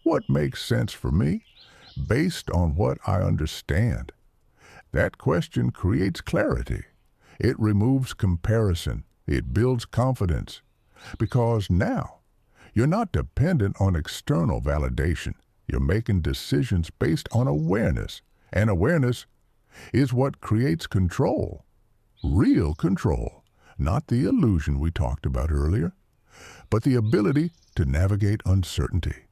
what makes sense for me based on what I understand? That question creates clarity. It removes comparison. It builds confidence. Because now, you're not dependent on external validation. You're making decisions based on awareness. And awareness is what creates control. Real control. Not the illusion we talked about earlier, but the ability to navigate uncertainty,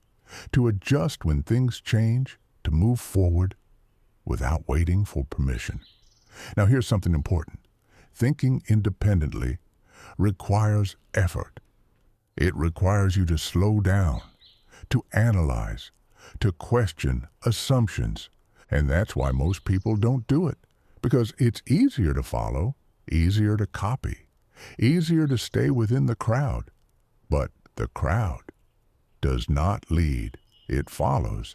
to adjust when things change, to move forward without waiting for permission. Now here's something important. Thinking independently requires effort. It requires you to slow down, to analyze, to question assumptions. And that's why most people don't do it. Because it's easier to follow, easier to copy, easier to stay within the crowd. But the crowd does not lead, it follows.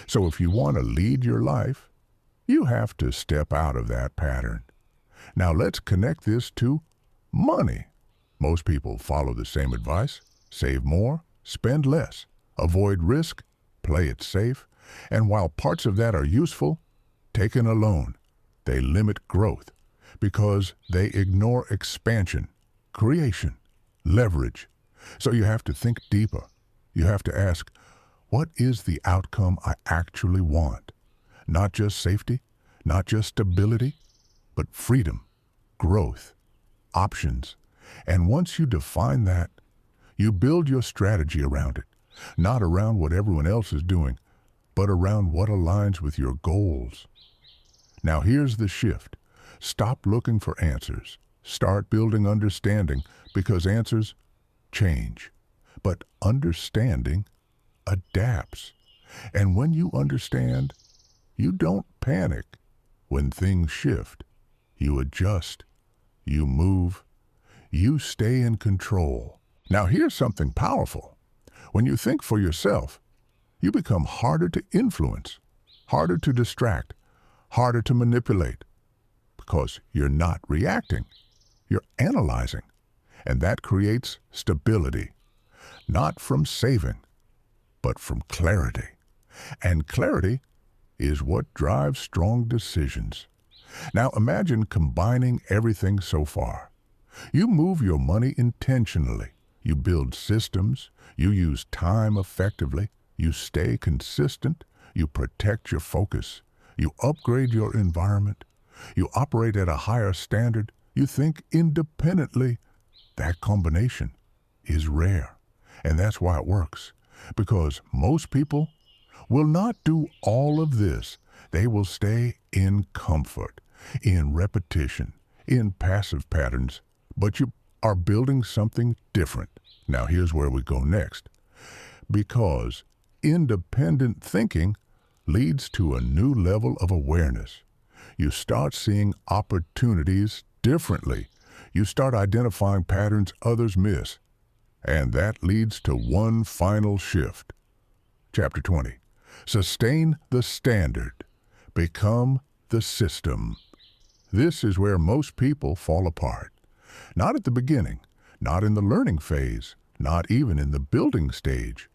So if you want to lead your life, you have to step out of that pattern. Now let's connect this to money. Most people follow the same advice: save more, spend less, avoid risk, play it safe. And while parts of that are useful, taken alone, they limit growth because they ignore expansion, creation, leverage. So you have to think deeper. You have to ask, what is the outcome I actually want? Not just safety, not just stability, but freedom, growth, options. And once you define that, you build your strategy around it, not around what everyone else is doing, but around what aligns with your goals. Now here's the shift. Stop looking for answers. Start building understanding, because answers change, but understanding adapts. And when you understand, you don't panic. When things shift, you adjust, you move, you stay in control. Now here's something powerful. When you think for yourself, you become harder to influence, harder to distract, harder to manipulate, because you're not reacting, you're analyzing. And that creates stability, not from saving, but from clarity. And clarity is what drives strong decisions. Now imagine combining everything so far. You move your money intentionally. You build systems. You use time effectively. You stay consistent. You protect your focus. You upgrade your environment. You operate at a higher standard. You think independently. That combination is rare. And that's why it works. Because most people will not do all of this. They will stay in comfort, in repetition, in passive patterns. But you are building something different. Now here's where we go next. Because independent thinking leads to a new level of awareness. You start seeing opportunities differently. You start identifying patterns others miss. And that leads to one final shift. Chapter 20. Sustain the standard. Become the system. This is where most people fall apart. Not at the beginning, not in the learning phase, not even in the building stage,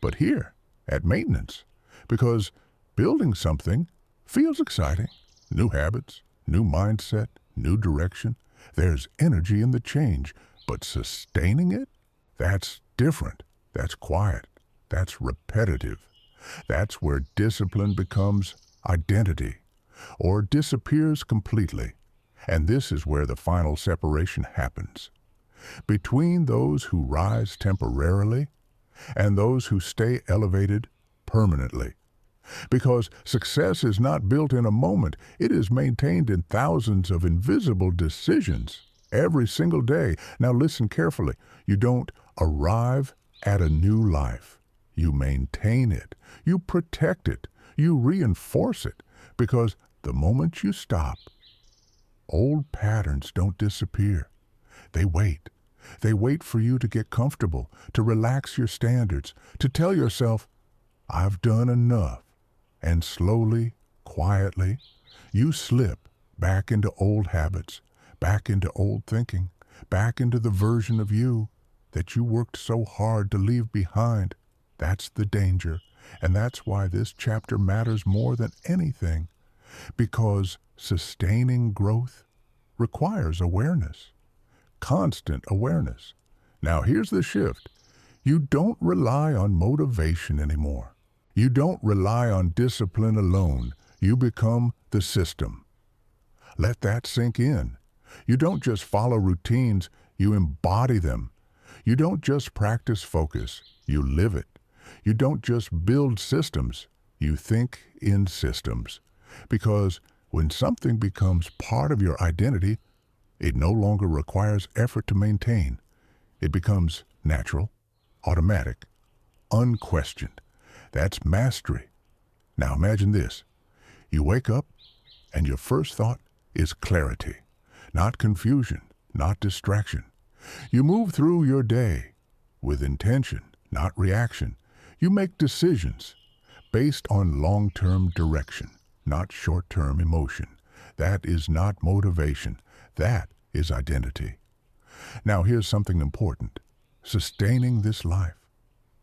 but here at maintenance. Because building something feels exciting. New habits, new mindset, new direction. There's energy in the change, but sustaining it? That's different. That's quiet. That's repetitive. That's where discipline becomes identity or disappears completely. And this is where the final separation happens. Between those who rise temporarily and those who stay elevated permanently. Because success is not built in a moment. It is maintained in thousands of invisible decisions every single day. Now listen carefully. You don't arrive at a new life. You maintain it. You protect it. You reinforce it. Because the moment you stop, old patterns don't disappear. They wait. They wait for you to get comfortable, to relax your standards, to tell yourself, I've done enough. And slowly, quietly, you slip back into old habits, back into old thinking, back into the version of you that you worked so hard to leave behind. That's the danger. And that's why this chapter matters more than anything. Because sustaining growth requires awareness. Constant awareness. Now here's the shift. You don't rely on motivation anymore. You don't rely on discipline alone. You become the system. Let that sink in. You don't just follow routines, you embody them. You don't just practice focus, you live it. You don't just build systems, you think in systems. Because when something becomes part of your identity, it no longer requires effort to maintain. It becomes natural, automatic, unquestioned. That's mastery. Now imagine this. You wake up and your first thought is clarity, not confusion, not distraction. You move through your day with intention, not reaction. You make decisions based on long-term direction, not short-term emotion. That is not motivation. That is identity. Now here's something important. Sustaining this life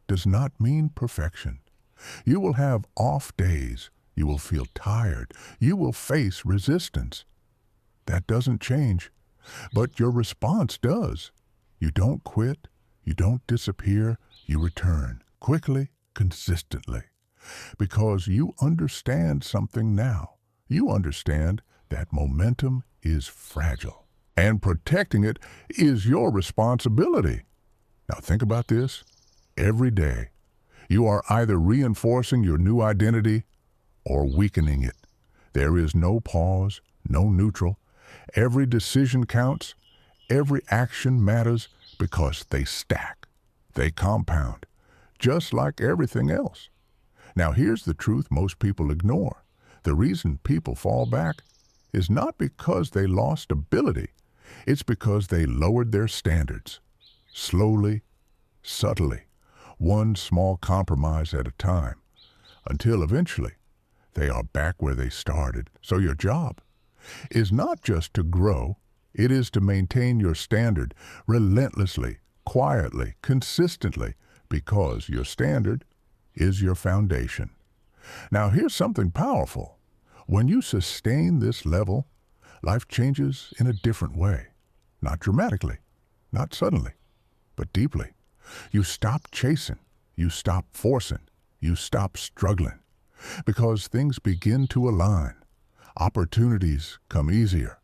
does not mean perfection. You will have off days. You will feel tired. You will face resistance. That doesn't change, but your response does. You don't quit. You don't disappear. You return quickly, consistently, because you understand something now. You understand that momentum is fragile, and protecting it is your responsibility. Now think about this. Every day, you are either reinforcing your new identity or weakening it. There is no pause, no neutral. Every decision counts. Every action matters because they stack. They compound, just like everything else. Now here's the truth most people ignore. The reason people fall back is not because they lost ability. It's because they lowered their standards. Slowly, subtly, one small compromise at a time, until eventually they are back where they started. So your job is not just to grow, it is to maintain your standard relentlessly, quietly, consistently, because your standard is your foundation. Now here's something powerful. When you sustain this level, life changes in a different way. Not dramatically, not suddenly, but deeply. You stop chasing, you stop forcing, you stop struggling, because things begin to align. Opportunities come easier.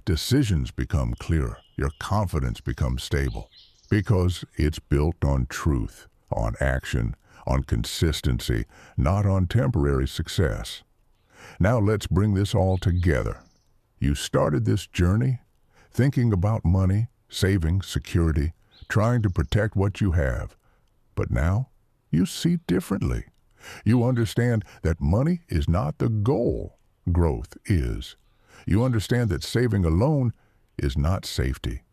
Decisions become clearer. Your confidence becomes stable, because it's built on truth, on action, on consistency, not on temporary success. Now let's bring this all together. You started this journey thinking about money, saving, security, trying to protect what you have. But now you see differently. You understand that money is not the goal. Growth is. You understand that saving alone is not safety.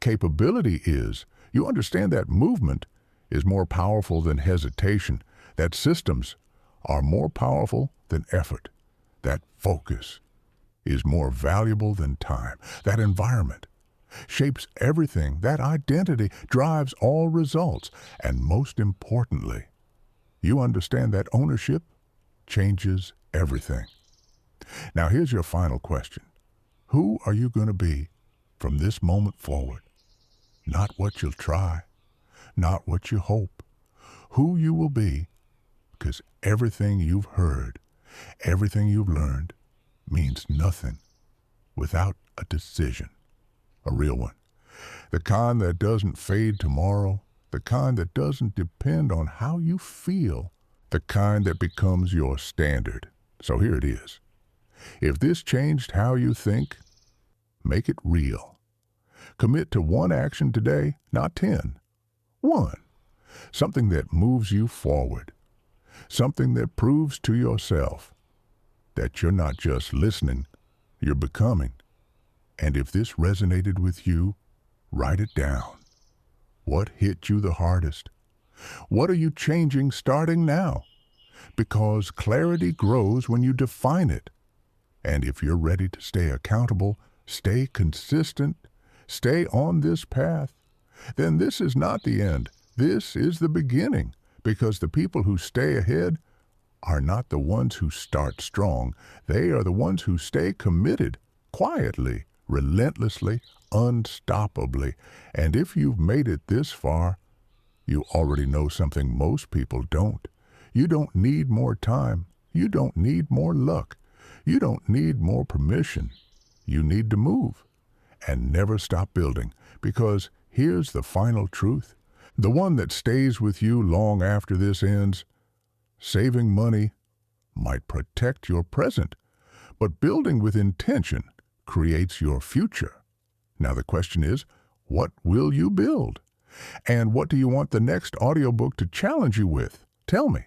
Capability is. You understand that movement is more powerful than hesitation, that systems are more powerful than effort, that focus is more valuable than time, that environment shapes everything, that identity drives all results, and most importantly, you understand that ownership changes everything. Now here's your final question. Who are you going to be from this moment forward? Not what you'll try, not what you hope. Who you will be, because everything you've heard, everything you've learned means nothing without a decision, a real one. The kind that doesn't fade tomorrow, the kind that doesn't depend on how you feel, the kind that becomes your standard. So here it is. If this changed how you think, make it real. Commit to one action today, not 10. One. Something that moves you forward. Something that proves to yourself that you're not just listening, you're becoming. And if this resonated with you, write it down. What hit you the hardest? What are you changing starting now? Because clarity grows when you define it. And if you're ready to stay accountable, stay consistent, stay on this path, then this is not the end. This is the beginning, because the people who stay ahead are not the ones who start strong. They are the ones who stay committed, quietly, relentlessly, unstoppably. And if you've made it this far, you already know something most people don't. You don't need more time. You don't need more luck. You don't need more permission. You need to move and never stop building, because here's the final truth, the one that stays with you long after this ends. Saving money might protect your present, but building with intention creates your future. Now the question is, what will you build? And what do you want the next audiobook to challenge you with? Tell me,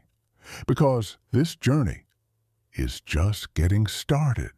because this journey is just getting started.